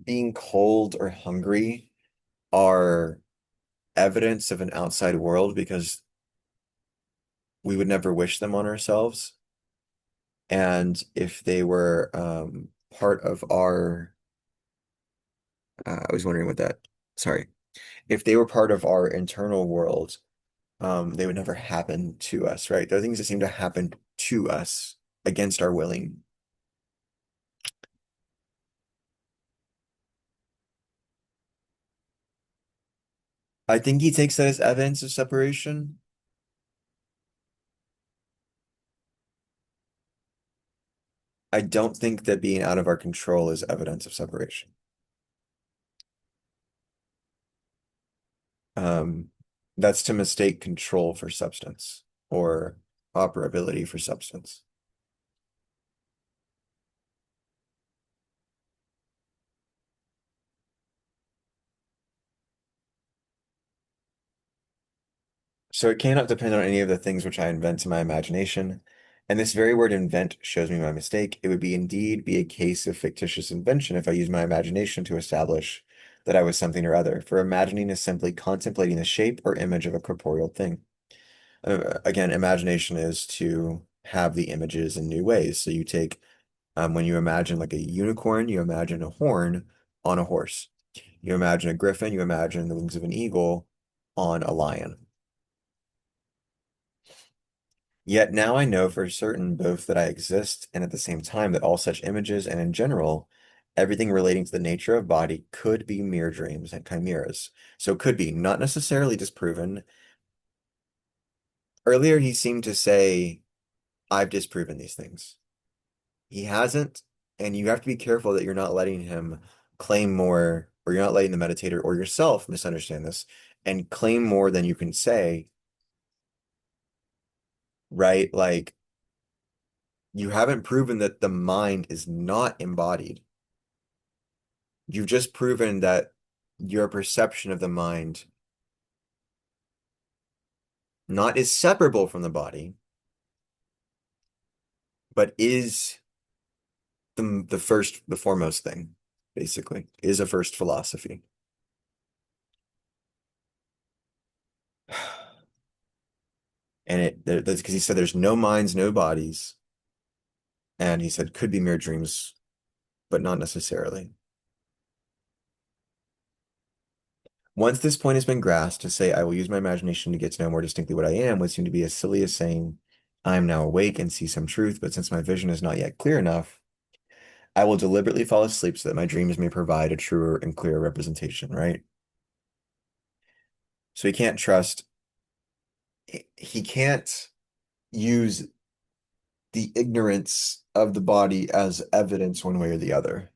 being cold or hungry are evidence of an outside world because we would never wish them on ourselves. And if they were part of our, I was wondering what that, sorry, if they were part of our internal world, they would never happen to us, right? There are things that seem to happen to us against our willing. I think he takes that as evidence of separation. I don't think that being out of our control is evidence of separation. Um, that's to mistake control for substance or operability for substance. So it cannot depend on any of the things which I invent in my imagination. And this very word invent shows me my mistake. It would be indeed be a case of fictitious invention if I use my imagination to establish that I was something or other. For imagining is simply contemplating the shape or image of a corporeal thing. Again, imagination is to have the images in new ways. So you take, when you imagine like a unicorn, you imagine a horn on a horse. You imagine a griffin, you imagine the wings of an eagle on a lion. Yet now I know for certain both that I exist and at the same time that all such images and in general, everything relating to the nature of body could be mere dreams and chimeras. So could be, not necessarily disproven. Earlier he seemed to say, I've disproven these things. He hasn't, and you have to be careful that you're not letting him claim more, or you're not letting the meditator or yourself misunderstand this and claim more than you can say, right? Like you haven't proven that the mind is not embodied. You've just proven that your perception of the mind not is separable from the body, but is the foremost thing, basically, is a first philosophy. And that's because he said there's no minds, no bodies, and he said could be mere dreams, but not necessarily. Once this point has been grasped, to say I will use my imagination to get to know more distinctly what I am would seem to be as silly as saying I am now awake and see some truth, but since my vision is not yet clear enough, I will deliberately fall asleep so that my dreams may provide a truer and clearer representation, right? So he can't trust, he can't use the ignorance of the body as evidence one way or the other.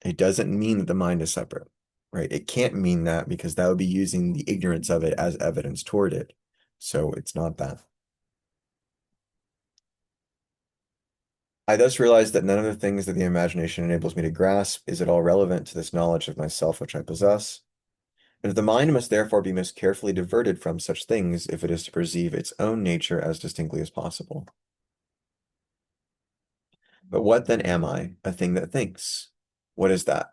It doesn't mean that the mind is separate, right? It can't mean that because that would be using the ignorance of it as evidence toward it. So it's not that. I thus realize that none of the things that the imagination enables me to grasp is at all relevant to this knowledge of myself which I possess. And the mind must therefore be most carefully diverted from such things if it is to perceive its own nature as distinctly as possible. But what then am I? A thing that thinks. What is that?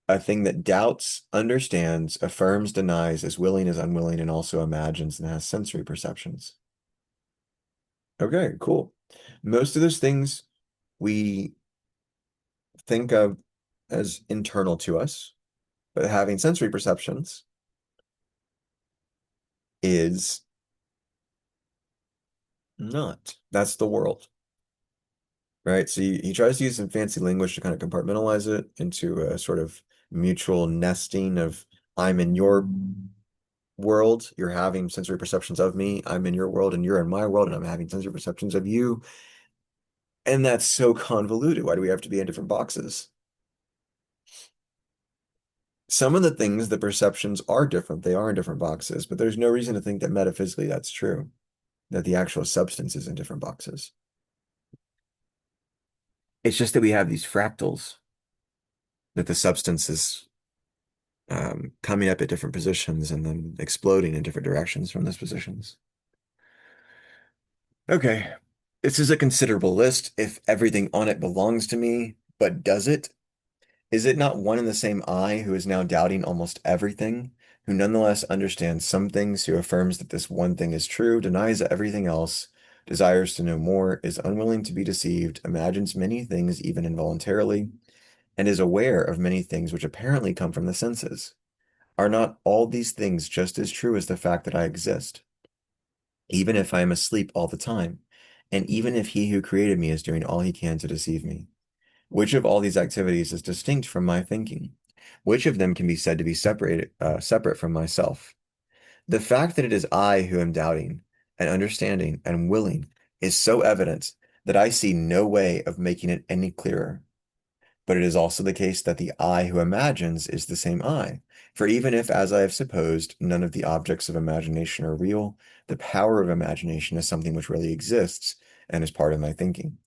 A thing that doubts, understands, affirms, denies, is willing, is unwilling, and also imagines and has sensory perceptions. Okay, cool. Most of those things we think of as internal to us, but having sensory perceptions is not. That's the world, right? So he tries to use some fancy language to kind of compartmentalize it into a sort of mutual nesting of I'm in your world, you're having sensory perceptions of me, I'm in your world, and you're in my world, and I'm having sensory perceptions of you. And that's so convoluted. Why do we have to be in different boxes? Some of the things, the perceptions are different. They are in different boxes, but there's no reason to think that metaphysically that's true, that the actual substance is in different boxes. It's just that we have these fractals, that the substance is coming up at different positions and then exploding in different directions from those positions. Okay, this is a considerable list. If everything on it belongs to me, but does it? Is it not one and the same I who is now doubting almost everything, who nonetheless understands some things, who affirms that this one thing is true, denies everything else, desires to know more, is unwilling to be deceived, imagines many things even involuntarily, and is aware of many things which apparently come from the senses? Are not all these things just as true as the fact that I exist, even if I am asleep all the time, and even if he who created me is doing all he can to deceive me? Which of all these activities is distinct from my thinking? Which of them can be said to be separate from myself? The fact that it is I who am doubting and understanding and willing is so evident that I see no way of making it any clearer. But it is also the case that the I who imagines is the same I. For even if, as I have supposed, none of the objects of imagination are real, the power of imagination is something which really exists and is part of my thinking.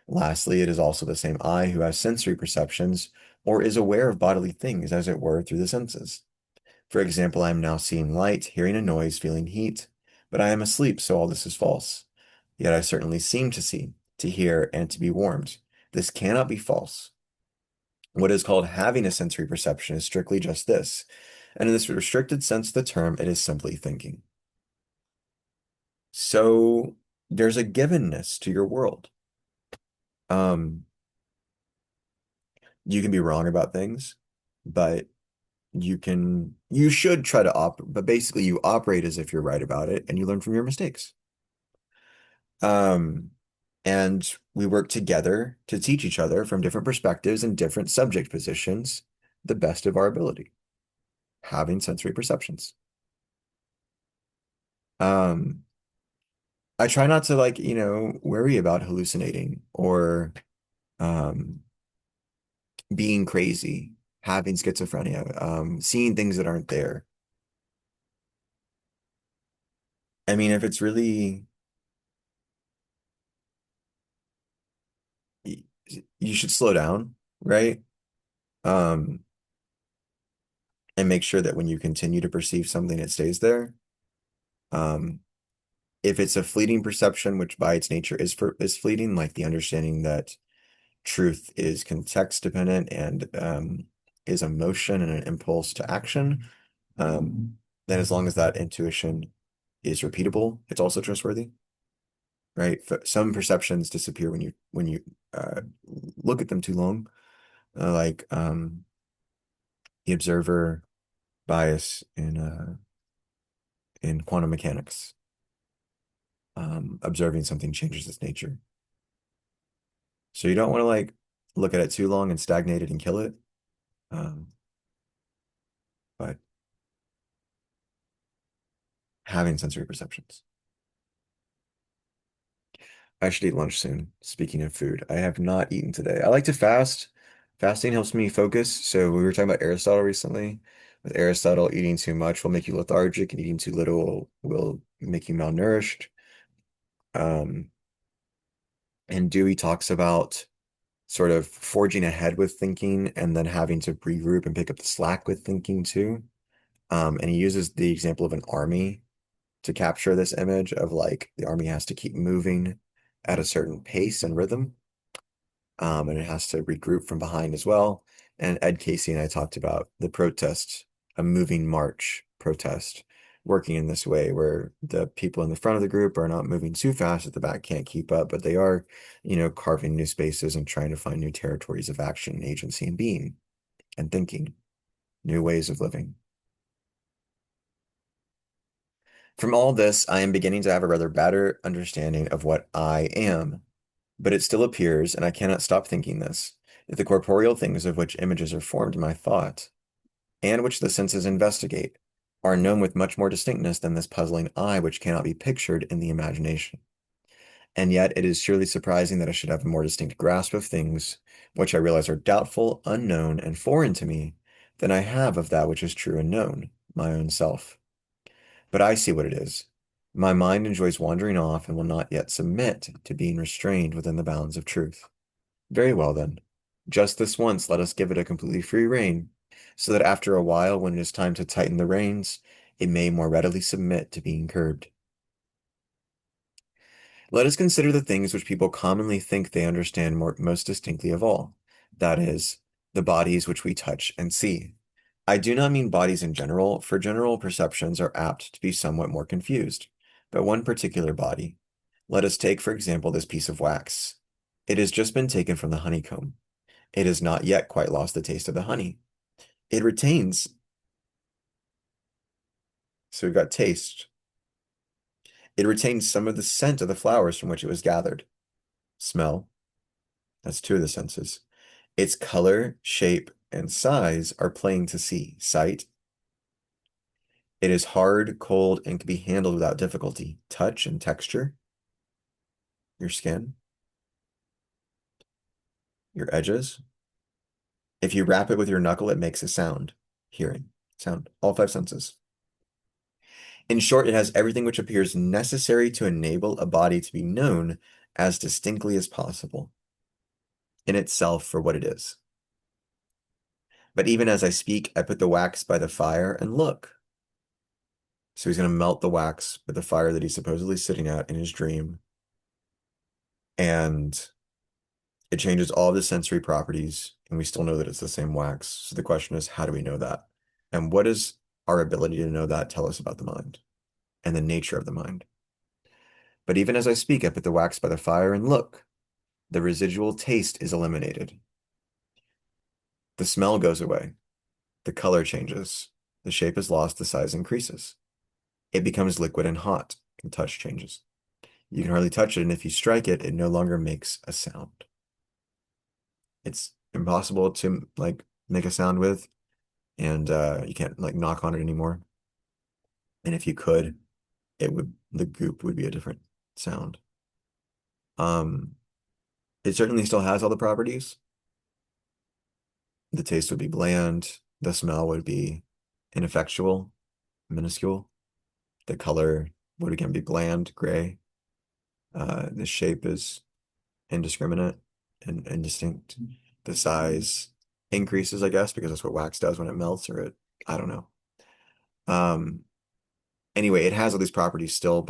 Lastly, it is also the same I who has sensory perceptions or is aware of bodily things, as it were, through the senses. For example, I am now seeing light, hearing a noise, feeling heat, but I am asleep, so all this is false. Yet I certainly seem to see, to hear, and to be warmed. This cannot be false. What is called having a sensory perception is strictly just this, and in this restricted sense of the term, it is simply thinking. So there's a givenness to your world. Um, you can be wrong about things, but you should try to but basically you operate as if you're right about it and you learn from your mistakes. Um, and we work together to teach each other from different perspectives and different subject positions the best of our ability, having sensory perceptions. Um, I try not to worry about hallucinating or um being crazy, having schizophrenia, seeing things that aren't there. I mean, if it's really y- you should slow down, right? Um, and make sure that when you continue to perceive something, it stays there. Um, if it's a fleeting perception, which by its nature is fleeting, like the understanding that truth is context dependent and is a motion and an impulse to action, then as long as that intuition is repeatable, it's also trustworthy, right? Some perceptions disappear when you uh, look at them too long, like the observer bias in quantum mechanics. Observing something changes its nature. So you don't want to look at it too long and stagnate it and kill it. Um, but having sensory perceptions. I should eat lunch soon. Speaking of food, I have not eaten today. I like to fast. Fasting helps me focus. So we were talking about Aristotle recently. With Aristotle, eating too much will make you lethargic, and eating too little will make you malnourished. Um, and Dewey talks about sort of forging ahead with thinking and then having to regroup and pick up the slack with thinking too. And he uses the example of an army to capture this image of like the army has to keep moving at a certain pace and rhythm. And it has to regroup from behind as well. And Ed Casey and I talked about the protest, a moving march protest, working in this way where the people in the front of the group are not moving too fast that the back can't keep up, but they are, carving new spaces and trying to find new territories of action, agency, and being and thinking, new ways of living. From all this, I am beginning to have a rather better understanding of what I am, but it still appears, and I cannot stop thinking this, that the corporeal things of which images are formed in my thought, and which the senses investigate, are known with much more distinctness than this puzzling I which cannot be pictured in the imagination. And yet it is surely surprising that I should have a more distinct grasp of things which I realize are doubtful, unknown, and foreign to me than I have of that which is true and known, my own self. But I see what it is. My mind enjoys wandering off and will not yet submit to being restrained within the bounds of truth. Very well, then. Just this once, let us give it a completely free rein, so that after a while, when it is time to tighten the reins, it may more readily submit to being curbed. Let us consider the things which people commonly think they understand most distinctly of all. That is, the bodies which we touch and see. I do not mean bodies in general, for general perceptions are apt to be somewhat more confused. But one particular body. Let us take, for example, this piece of wax. It has just been taken from the honeycomb. It has not yet quite lost the taste of the honey. It retains, so we've got taste. It retains some of the scent of the flowers from which it was gathered. Smell, that's two of the senses. Its color, shape, and size are plain to see. Sight, it is hard, cold, and can be handled without difficulty. Touch and texture, your skin, your edges. If you rap it with your knuckle, it makes a sound. Hearing, sound, all five senses. In short, it has everything which appears necessary to enable a body to be known as distinctly as possible in itself for what it is. But even as I speak, I put the wax by the fire and look. So he's going to melt the wax with the fire that he's supposedly sitting at in his dream. And it changes all of the sensory properties, and we still know that it's the same wax. So the question is, how do we know that? And what does our ability to know that tell us about the mind and the nature of the mind? But even as I speak, I put the wax by the fire and look. The residual taste is eliminated. The smell goes away. The color changes. The shape is lost. The size increases. It becomes liquid and hot, and touch changes. You can hardly touch it, and if you strike it, it no longer makes a sound. It's impossible to make a sound with, and you can't knock on it anymore. And if you could, the goop would be a different sound. Um, it certainly still has all the properties. The taste would be bland. The smell would be ineffectual, minuscule. The color would again be bland, gray. The shape is indiscriminate and indistinct. The size increases, I guess, because that's what wax does when it melts, I don't know. Anyway, it has all these properties still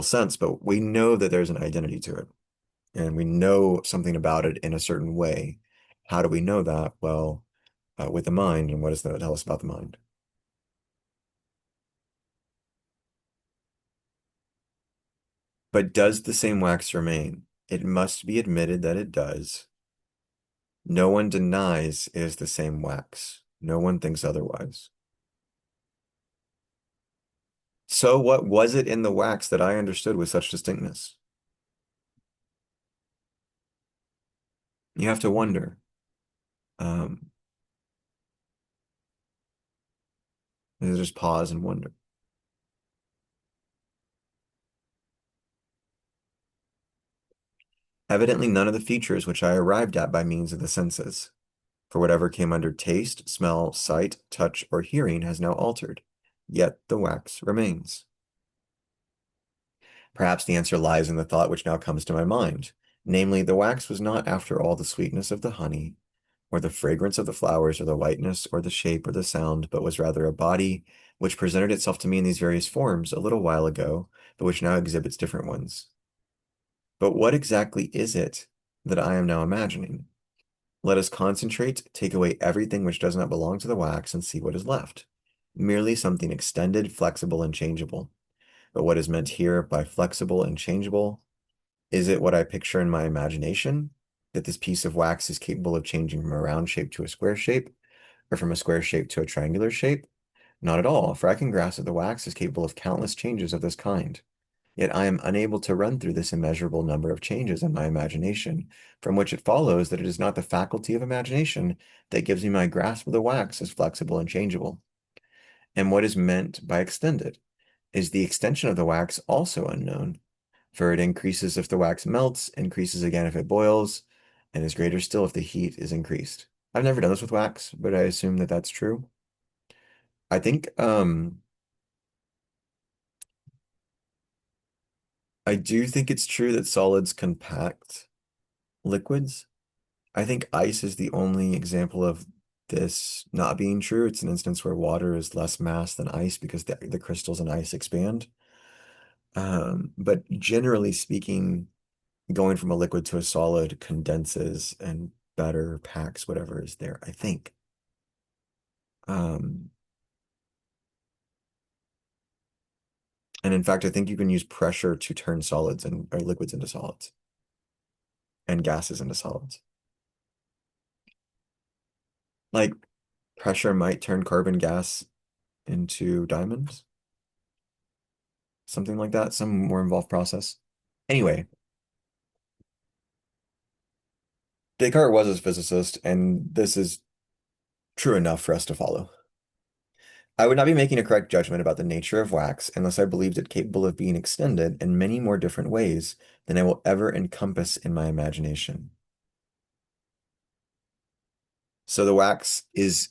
sense, but we know that there's an identity to it, and we know something about it in a certain way. How do we know that? Well, with the mind, and what does that tell us about the mind? But does the same wax remain? It must be admitted that it does. No one denies it is the same wax. No one thinks otherwise. So what was it in the wax that I understood with such distinctness? You have to wonder. Um, just pause and wonder. Evidently none of the features which I arrived at by means of the senses, for whatever came under taste, smell, sight, touch, or hearing has now altered, yet the wax remains. Perhaps the answer lies in the thought which now comes to my mind, namely, the wax was not after all the sweetness of the honey, or the fragrance of the flowers, or the whiteness, or the shape, or the sound, but was rather a body which presented itself to me in these various forms a little while ago, but which now exhibits different ones. But what exactly is it that I am now imagining? Let us concentrate, take away everything which does not belong to the wax, and see what is left. merely something extended, flexible, and changeable. But what is meant here by flexible and changeable? Is it what I picture in my imagination? That this piece of wax is capable of changing from a round shape to a square shape, or from a square shape to a triangular shape? Not at all, for I can grasp that the wax is capable of countless changes of this kind. Yet I am unable to run through this immeasurable number of changes in my imagination, from which it follows that it is not the faculty of imagination that gives me my grasp of the wax as flexible and changeable. And what is meant by extended? Is the extension of the wax also unknown? For it increases if the wax melts, increases again if it boils, and is greater still if the heat is increased. I've never done this with wax, but I assume that that's true. I think I do think it's true that solids compact liquids. I think ice is the only example of this not being true. It's an instance where water is less mass than ice because the crystals in ice expand. But generally speaking, going from a liquid to a solid condenses and better packs whatever is there, I think. Um, and in fact, I think you can use pressure to turn solids and or liquids into solids and gases into solids. Like pressure might turn carbon gas into diamonds, something like that, some more involved process. Anyway, Descartes was a physicist, and this is true enough for us to follow. I would not be making a correct judgment about the nature of wax unless I believed it capable of being extended in many more different ways than I will ever encompass in my imagination. So the wax is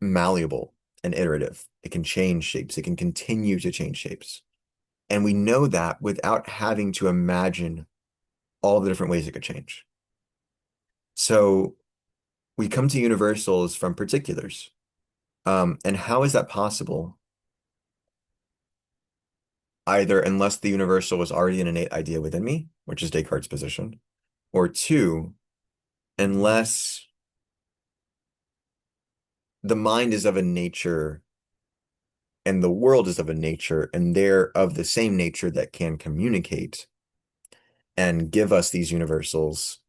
malleable and iterative. It can change shapes. It can continue to change shapes. And we know that without having to imagine all the different ways it could change. So we come to universals from particulars. And how is that possible? Either unless the universal was already an innate idea within me, which is Descartes' position, or two, unless the mind is of a nature and the world is of a nature and they're of the same nature that can communicate and give us these universals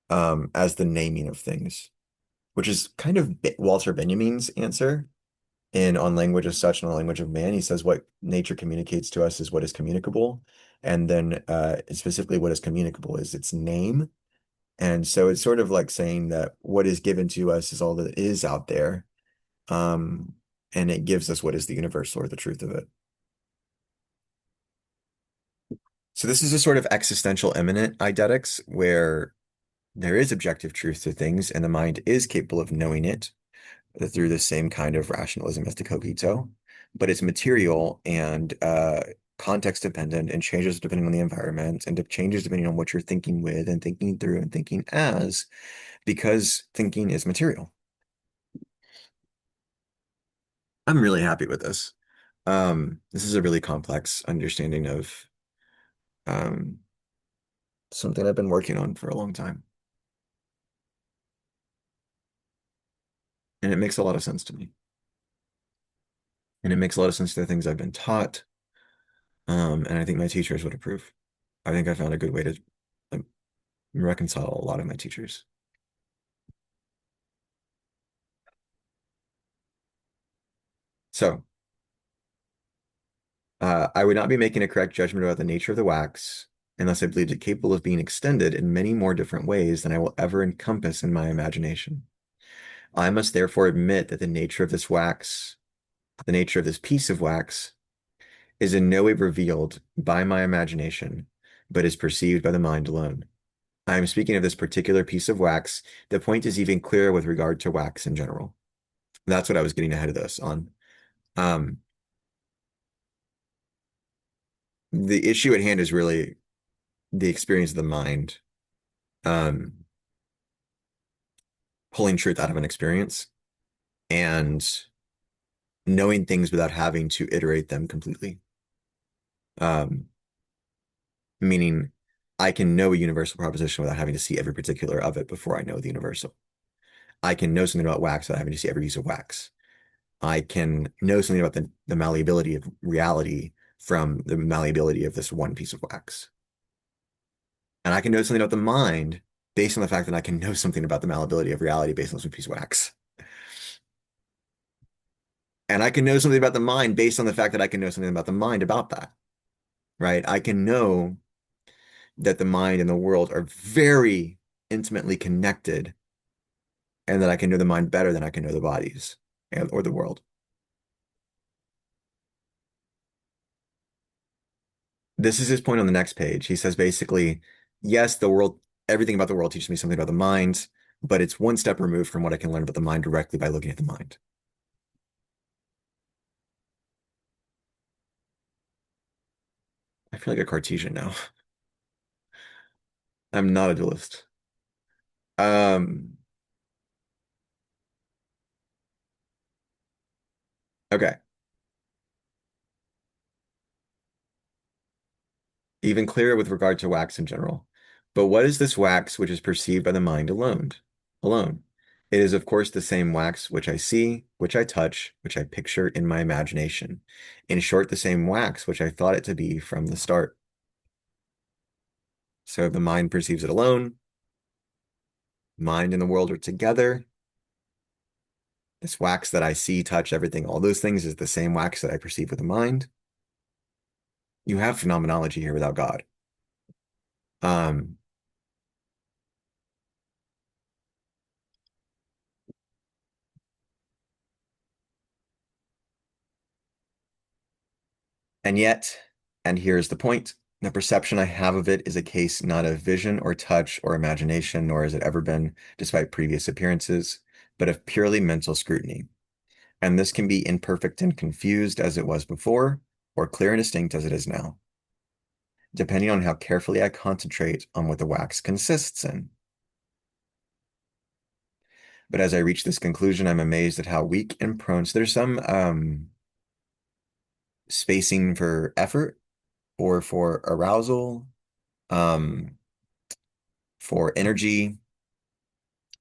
as the naming of things, which is kind of Walter Benjamin's answer in On Language as Such and On Language of Man. He says what nature communicates to us is what is communicable. And then specifically what is communicable is its name. And so it's sort of like saying that what is given to us is all that is out there. Um, and it gives us what is the universal or the truth of it. So this is a sort of existential immanent eidetics where there is objective truth to things and the mind is capable of knowing it through the same kind of rationalism as the cogito, but it's material and context dependent and changes depending on the environment and changes depending on what you're thinking with and thinking through and thinking as, because thinking is material. I'm really happy with this. This is a really complex understanding of um, something I've been working on for a long time. And it makes a lot of sense to me. And it makes a lot of sense to the things I've been taught. And I think my teachers would approve. I think I found a good way to um, reconcile a lot of my teachers. So, I would not be making a correct judgment about the nature of the wax unless I believed it capable of being extended in many more different ways than I will ever encompass in my imagination. I must therefore admit that the nature of this wax, the nature of this piece of wax, is in no way revealed by my imagination, but is perceived by the mind alone. I am speaking of this particular piece of wax. The point is even clearer with regard to wax in general. That's what I was getting ahead of this on. Um, the issue at hand is really the experience of the mind, um, pulling truth out of an experience and knowing things without having to iterate them completely. Um, Meaning I can know a universal proposition without having to see every particular of it before I know the universal. I can know something about wax without having to see every piece of wax. I can know something about the malleability of reality from the malleability of this one piece of wax. And I can know something about the mind based on the fact that I can know something about the malleability of reality based on this one piece of wax. And I can know something about the mind based on the fact that I can know something about the mind about that, right? I can know that the mind and the world are very intimately connected and that I can know the mind better than I can know the bodies or the world. This is his point on the next page. He says basically, yes, the world, everything about the world teaches me something about the mind, but it's one step removed from what I can learn about the mind directly by looking at the mind. I feel like a Cartesian now. I'm not a dualist. Um, okay. Even clearer with regard to wax in general. But what is this wax which is perceived by the mind alone? Alone. It is, of course, the same wax which I see, which I touch, which I picture in my imagination. In short, the same wax which I thought it to be from the start. So the mind perceives it alone. Mind and the world are together. This wax that I see, touch, everything, all those things is the same wax that I perceive with the mind. You have phenomenology here without God. Um, And yet, and here's the point, the perception I have of it is a case not of vision or touch or imagination, nor has it ever been, despite previous appearances, but of purely mental scrutiny. And this can be imperfect and confused as it was before, or clear and distinct as it is now, depending on how carefully I concentrate on what the wax consists in. But as I reach this conclusion, I'm amazed at how weak and prone. So there's some spacing for effort or for arousal, um, for energy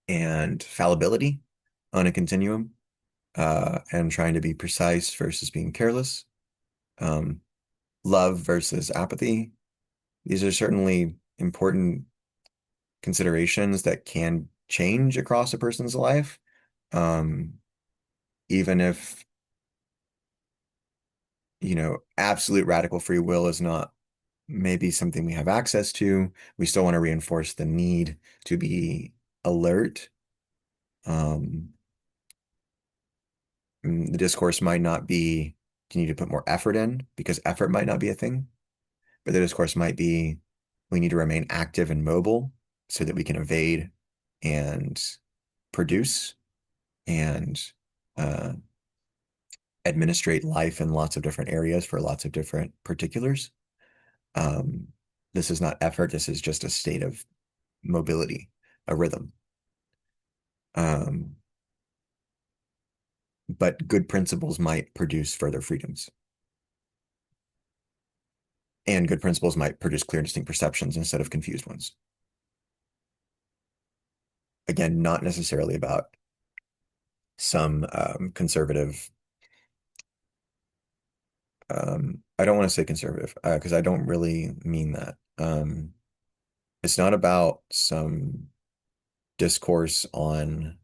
and fallibility on a continuum, and trying to be precise versus being careless, um, love versus apathy. These are certainly important considerations that can change across a person's life, um, even if, absolute radical free will is not maybe something we have access to. We still want to reinforce the need to be alert. Um, the discourse might not be, you need to put more effort in because effort might not be a thing, but the discourse might be, we need to remain active and mobile so that we can evade and produce and uh, administrate life in lots of different areas for lots of different particulars. Um, this is not effort. This is just a state of mobility, a rhythm. Um, but good principles might produce further freedoms. And good principles might produce clear and distinct perceptions instead of confused ones. Again, not necessarily about some conservative. I don't want to say conservative because I don't really mean that. It's not about some discourse on.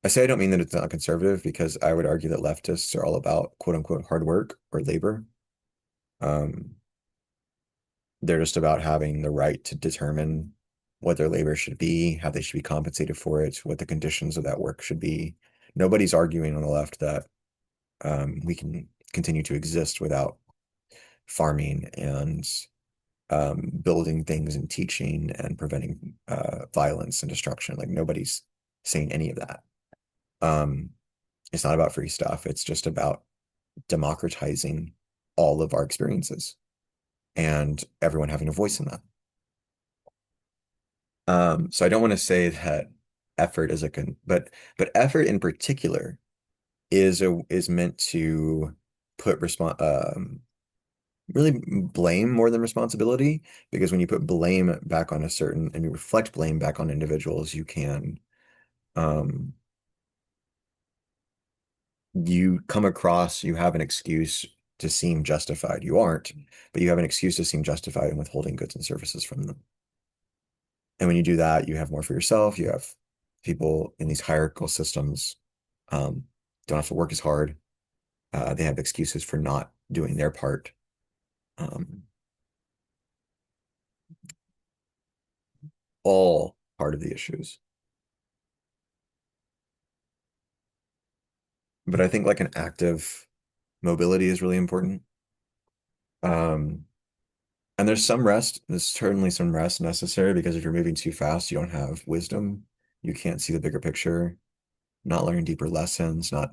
I say I don't mean that it's not conservative because I would argue that leftists are all about quote unquote hard work or labor. Um, they're just about having the right to determine what their labor should be, how they should be compensated for it, what the conditions of that work should be. Nobody's arguing on the left that we can continue to exist without farming and building things and teaching and preventing violence and destruction. Like nobody's saying any of that. Um, it's not about free stuff. It's just about democratizing all of our experiences and everyone having a voice in that. So I don't want to say that effort is but effort in particular is meant to put really blame more than responsibility, because when you put blame back on a certain and you reflect blame back on individuals, you can um you come across, you have an excuse to seem justified. You aren't, but you have an excuse to seem justified in withholding goods and services from them. And when you do that, you have more for yourself. You have people in these hierarchical systems um, don't have to work as hard. They have excuses for not doing their part. Um, all part of the issues. But I think like an active mobility is really important. Um, and there's some rest. There's certainly some rest necessary because if you're moving too fast, you don't have wisdom. You can't see the bigger picture, not learning deeper lessons, uh,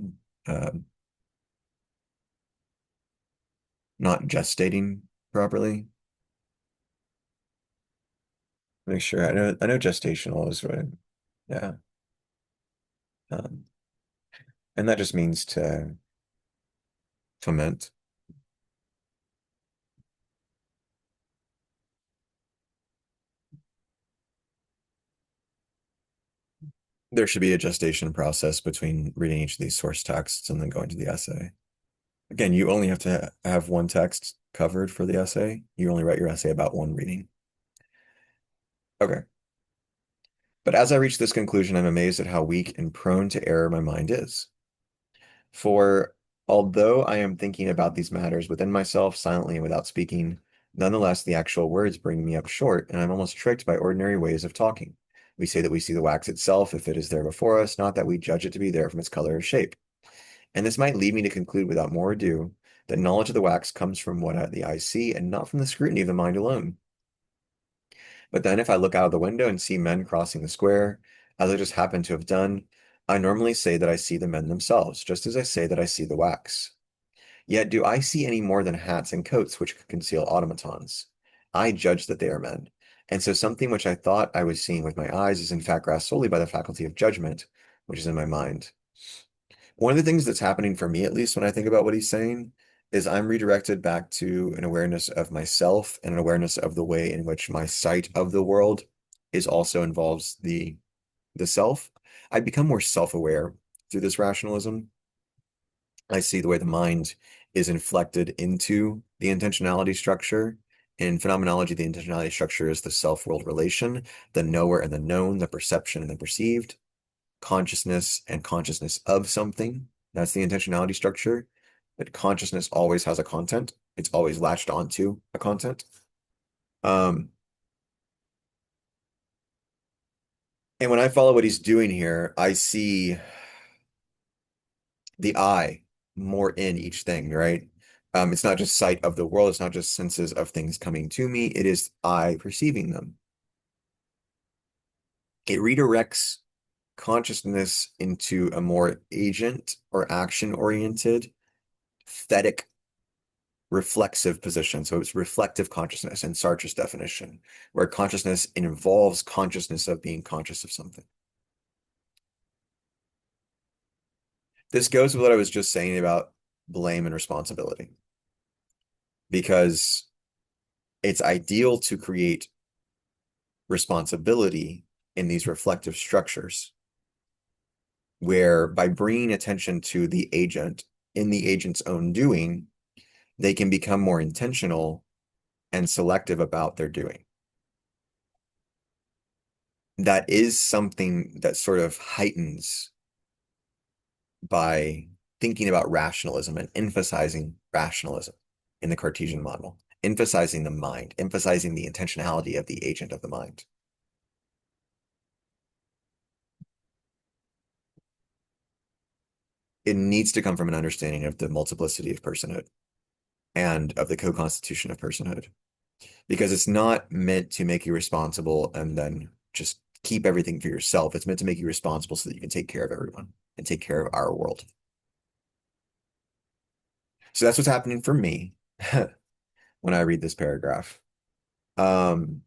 not gestating properly. Make sure I know gestational is right. Yeah. Um, and that just means to foment. There should be a gestation process between reading each of these source texts and then going to the essay. Again, you only have to have one text covered for the essay. You only write your essay about one reading. Okay. But as I reach this conclusion, I'm amazed at how weak and prone to error my mind is. For although I am thinking about these matters within myself silently and without speaking, nonetheless the actual words bring me up short, and I'm almost tricked by ordinary ways of talking. We say that we see the wax itself if it is there before us, not that we judge it to be there from its color or shape. And this might lead me to conclude without more ado that knowledge of the wax comes from what the eye see and not from the scrutiny of the mind alone. But then if I look out of the window and see men crossing the square, as I just happen to have done, I normally say that I see the men themselves, just as I say that I see the wax. Yet do I see any more than hats and coats which conceal automatons? I judge that they are men. And so something which I thought I was seeing with my eyes is in fact grasped solely by the faculty of judgment, which is in my mind. One of the things that's happening for me, at least when I think about what he's saying, is I'm redirected back to an awareness of myself and an awareness of the way in which my sight of the world is also involves the self. I become more self-aware through this rationalism. I see the way the mind is inflected into the intentionality structure. In phenomenology, the intentionality structure is the self-world relation, the knower and the known, the perception and the perceived, consciousness and consciousness of something. That's the intentionality structure. But consciousness always has a content. It's always latched onto a content. Um, and when I follow what he's doing here, I see the eye more in each thing, right? It's not just sight of the world. It's not just senses of things coming to me. It is I perceiving them. It redirects consciousness into a more agent or action-oriented, thetic reflexive position. So it's reflective consciousness in Sartre's definition, where consciousness involves consciousness of being conscious of something. This goes with what I was just saying about blame and responsibility, because it's ideal to create responsibility in these reflective structures, where by bringing attention to the agent in the agent's own doing, they can become more intentional and selective about their doing. That is something that sort of heightens by thinking about rationalism and emphasizing rationalism in the Cartesian model, emphasizing the mind, emphasizing the intentionality of the agent of the mind. It needs to come from an understanding of the multiplicity of personhood and of the co-constitution of personhood, because it's not meant to make you responsible and then just keep everything for yourself. It's meant to make you responsible so that you can take care of everyone and take care of our world. So that's what's happening for me when I read this paragraph. Um,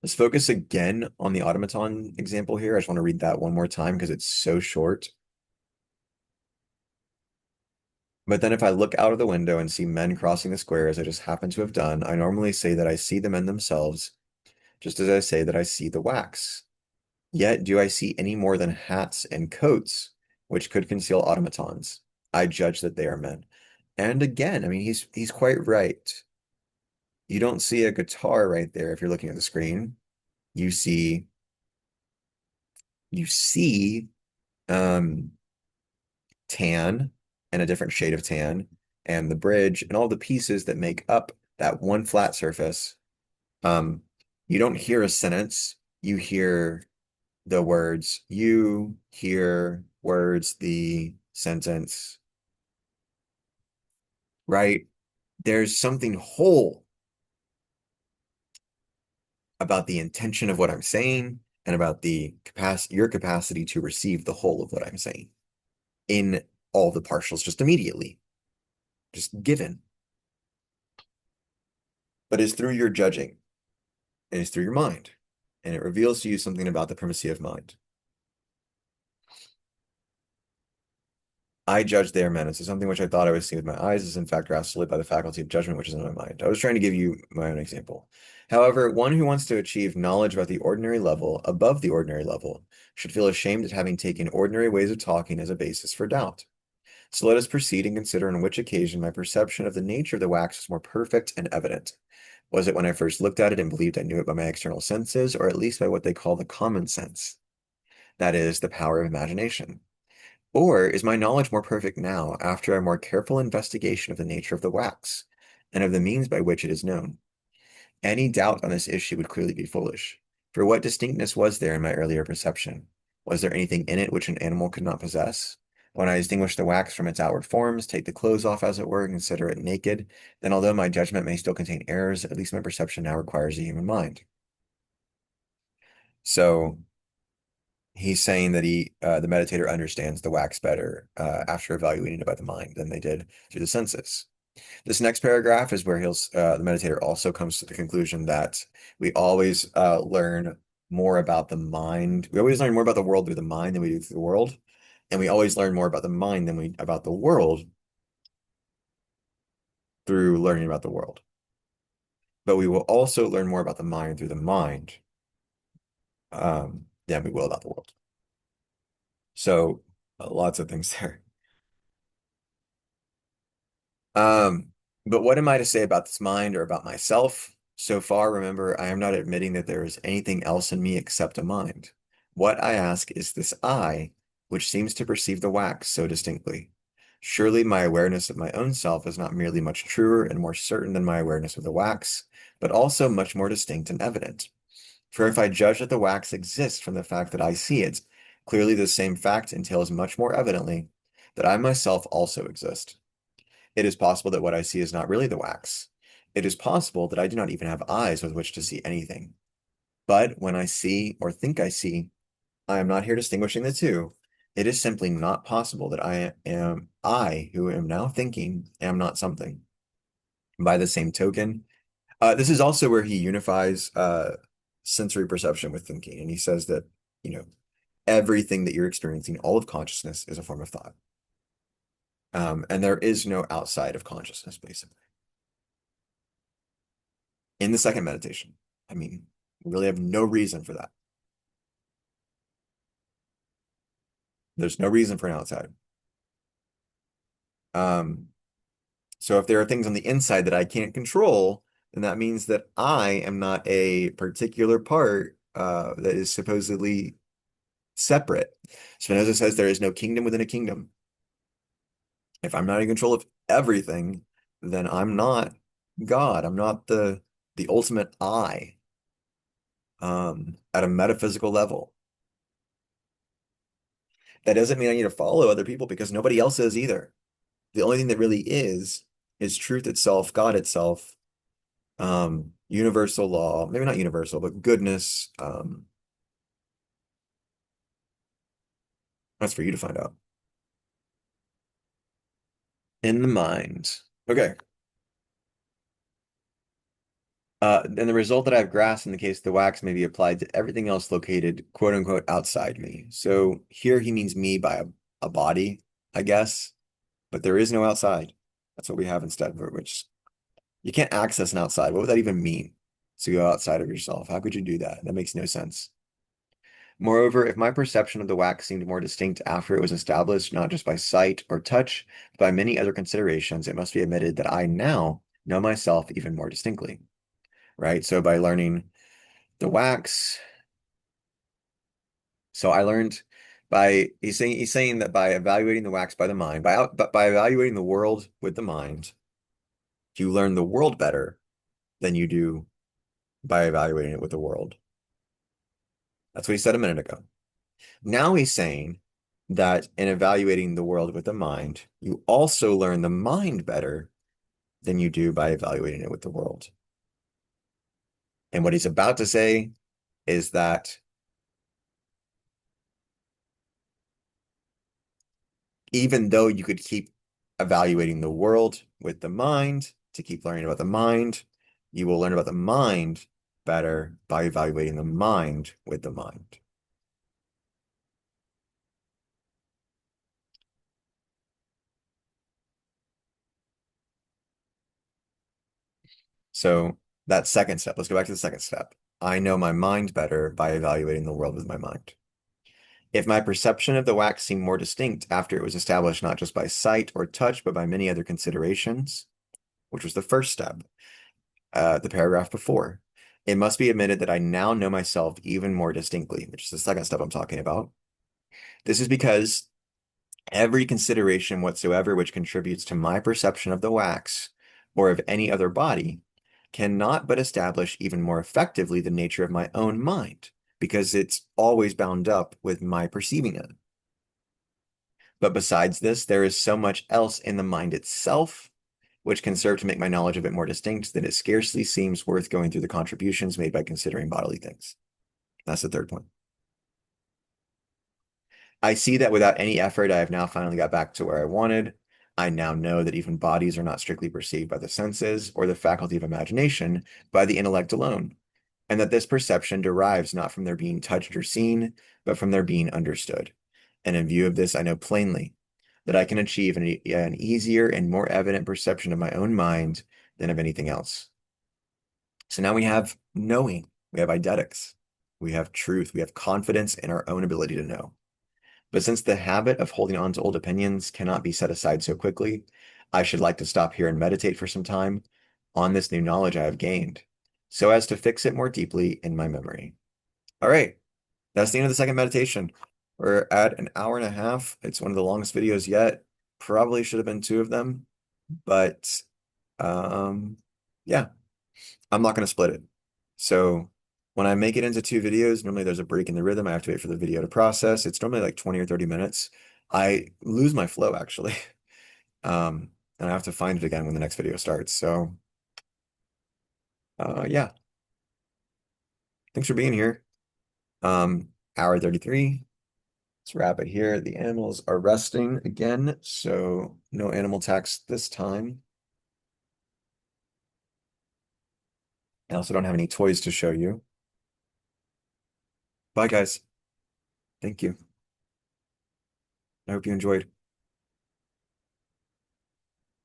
let's focus again on the automaton example here. I just want to read that one more time because it's so short. But then if I look out of the window and see men crossing the square as I just happen to have done, I normally say that I see the men themselves, just as I say that I see the wax. Yet do I see any more than hats and coats, which could conceal automatons. I judge that they are men. And again, I mean, he's quite right. You don't see a guitar right there if you're looking at the screen. You see you see um tan and a different shade of tan and the bridge and all the pieces that make up that one flat surface. Um, you don't hear a sentence. You hear the words. You hear words, the sentence, right? There's something whole about the intention of what I'm saying and about the capacity, your capacity to receive the whole of what I'm saying in all the partials just immediately, just given. But it's through your judging, and it's through your mind, and it reveals to you something about the primacy of mind. I judge their men. So something which I thought I was seeing with my eyes is in fact grasped solely by the faculty of judgment, which is in my mind. I was trying to give you my own example. However, one who wants to achieve knowledge about the ordinary level, above the ordinary level, should feel ashamed at having taken ordinary ways of talking as a basis for doubt. So let us proceed and consider on which occasion my perception of the nature of the wax was more perfect and evident. Was it when I first looked at it and believed I knew it by my external senses, or at least by what they call the common sense? That is, the power of imagination. Or is my knowledge more perfect now, after a more careful investigation of the nature of the wax, and of the means by which it is known? Any doubt on this issue would clearly be foolish. For what distinctness was there in my earlier perception? Was there anything in it which an animal could not possess? When I distinguish the wax from its outward forms, take the clothes off, as it were, and consider it naked, then although my judgment may still contain errors, at least my perception now requires a human mind. So he's saying that the meditator understands the wax better after evaluating it by the mind than they did through the senses. This next paragraph is where the meditator also comes to the conclusion that we always learn more about the mind. We always learn more about the world through the mind than we do through the world, and we always learn more about the mind than we about the world through learning about the world. But we will also learn more about the mind through the mind than we will about the world. So lots of things there. Um, but what am I to say about this mind or about myself? So far, remember, I am not admitting that there is anything else in me except a mind. What I ask is this I, which seems to perceive the wax so distinctly. Surely my awareness of my own self is not merely much truer and more certain than my awareness of the wax, but also much more distinct and evident. For if I judge that the wax exists from the fact that I see it, clearly the same fact entails much more evidently that I myself also exist. It is possible that what I see is not really the wax. It is possible that I do not even have eyes with which to see anything. But when I see or think I see, I am not here distinguishing the two. It is simply not possible that I who am now thinking, am not something. By the same token, this is also where he unifies sensory perception with thinking. And he says that, you know, everything that you're experiencing, all of consciousness is a form of thought. And there is no outside of consciousness, basically. In the second meditation. I mean, we really have no reason for that. There's no reason for an outside. Um, so if there are things on the inside that I can't control, then that means that I am not a particular part that is supposedly separate. Spinoza says there is no kingdom within a kingdom. If I'm not in control of everything, then I'm not God. I'm not the ultimate I at a metaphysical level. That doesn't mean I need to follow other people because nobody else is either. The only thing that really is truth itself, God itself, universal law, maybe not universal, but goodness. That's for you to find out. In the mind. Okay. And the result that I've grasped in the case of the wax may be applied to everything else located, quote unquote, outside me. So here he means me by a body, I guess, but there is no outside. That's what we have instead, which you can't access an outside. What would that even mean? To go outside of yourself? How could you do that? That makes no sense. Moreover, if my perception of the wax seemed more distinct after it was established, not just by sight or touch, but by many other considerations, it must be admitted that I now know myself even more distinctly, right? So by learning the wax, so I learned he's saying that by evaluating the wax by the mind, but by evaluating the world with the mind, you learn the world better than you do by evaluating it with the world. That's what he said a minute ago. Now he's saying that in evaluating the world with the mind, you also learn the mind better than you do by evaluating it with the world. And what he's about to say is that even though you could keep evaluating the world with the mind to keep learning about the mind, you will learn about the mind better by evaluating the mind with the mind. So that second step, let's go back to the second step. I know my mind better by evaluating the world with my mind. If my perception of the wax seemed more distinct after it was established not just by sight or touch, but by many other considerations, which was the first step, the paragraph before, it must be admitted that I now know myself even more distinctly, which is the second step I'm talking about. This is because every consideration whatsoever which contributes to my perception of the wax or of any other body cannot but establish even more effectively the nature of my own mind, because it's always bound up with my perceiving it. But besides this, there is so much else in the mind itself which can serve to make my knowledge of it more distinct that it scarcely seems worth going through the contributions made by considering bodily things. That's the third point. I see that without any effort, I have now finally got back to where I wanted. I now know that even bodies are not strictly perceived by the senses or the faculty of imagination, by the intellect alone, and that this perception derives not from their being touched or seen, but from their being understood. And in view of this, I know plainly that I can achieve an easier and more evident perception of my own mind than of anything else. So now we have knowing, we have eidetics, we have truth, we have confidence in our own ability to know. But since the habit of holding on to old opinions cannot be set aside so quickly, I should like to stop here and meditate for some time on this new knowledge I have gained, so as to fix it more deeply in my memory. All right, that's the end of the second meditation. We're at an hour and a half. It's one of the longest videos yet. Probably should have been two of them, but um, yeah, I'm not going to split it. So when I make it into two videos, normally there's a break in the rhythm. I have to wait for the video to process. It's normally like 20 or 30 minutes. I lose my flow actually. And I have to find it again when the next video starts. So yeah, thanks for being here. Hour 33. Let's wrap it here. The animals are resting again, so no animal text this time. I also don't have any toys to show you. Bye, guys. Thank you. I hope you enjoyed.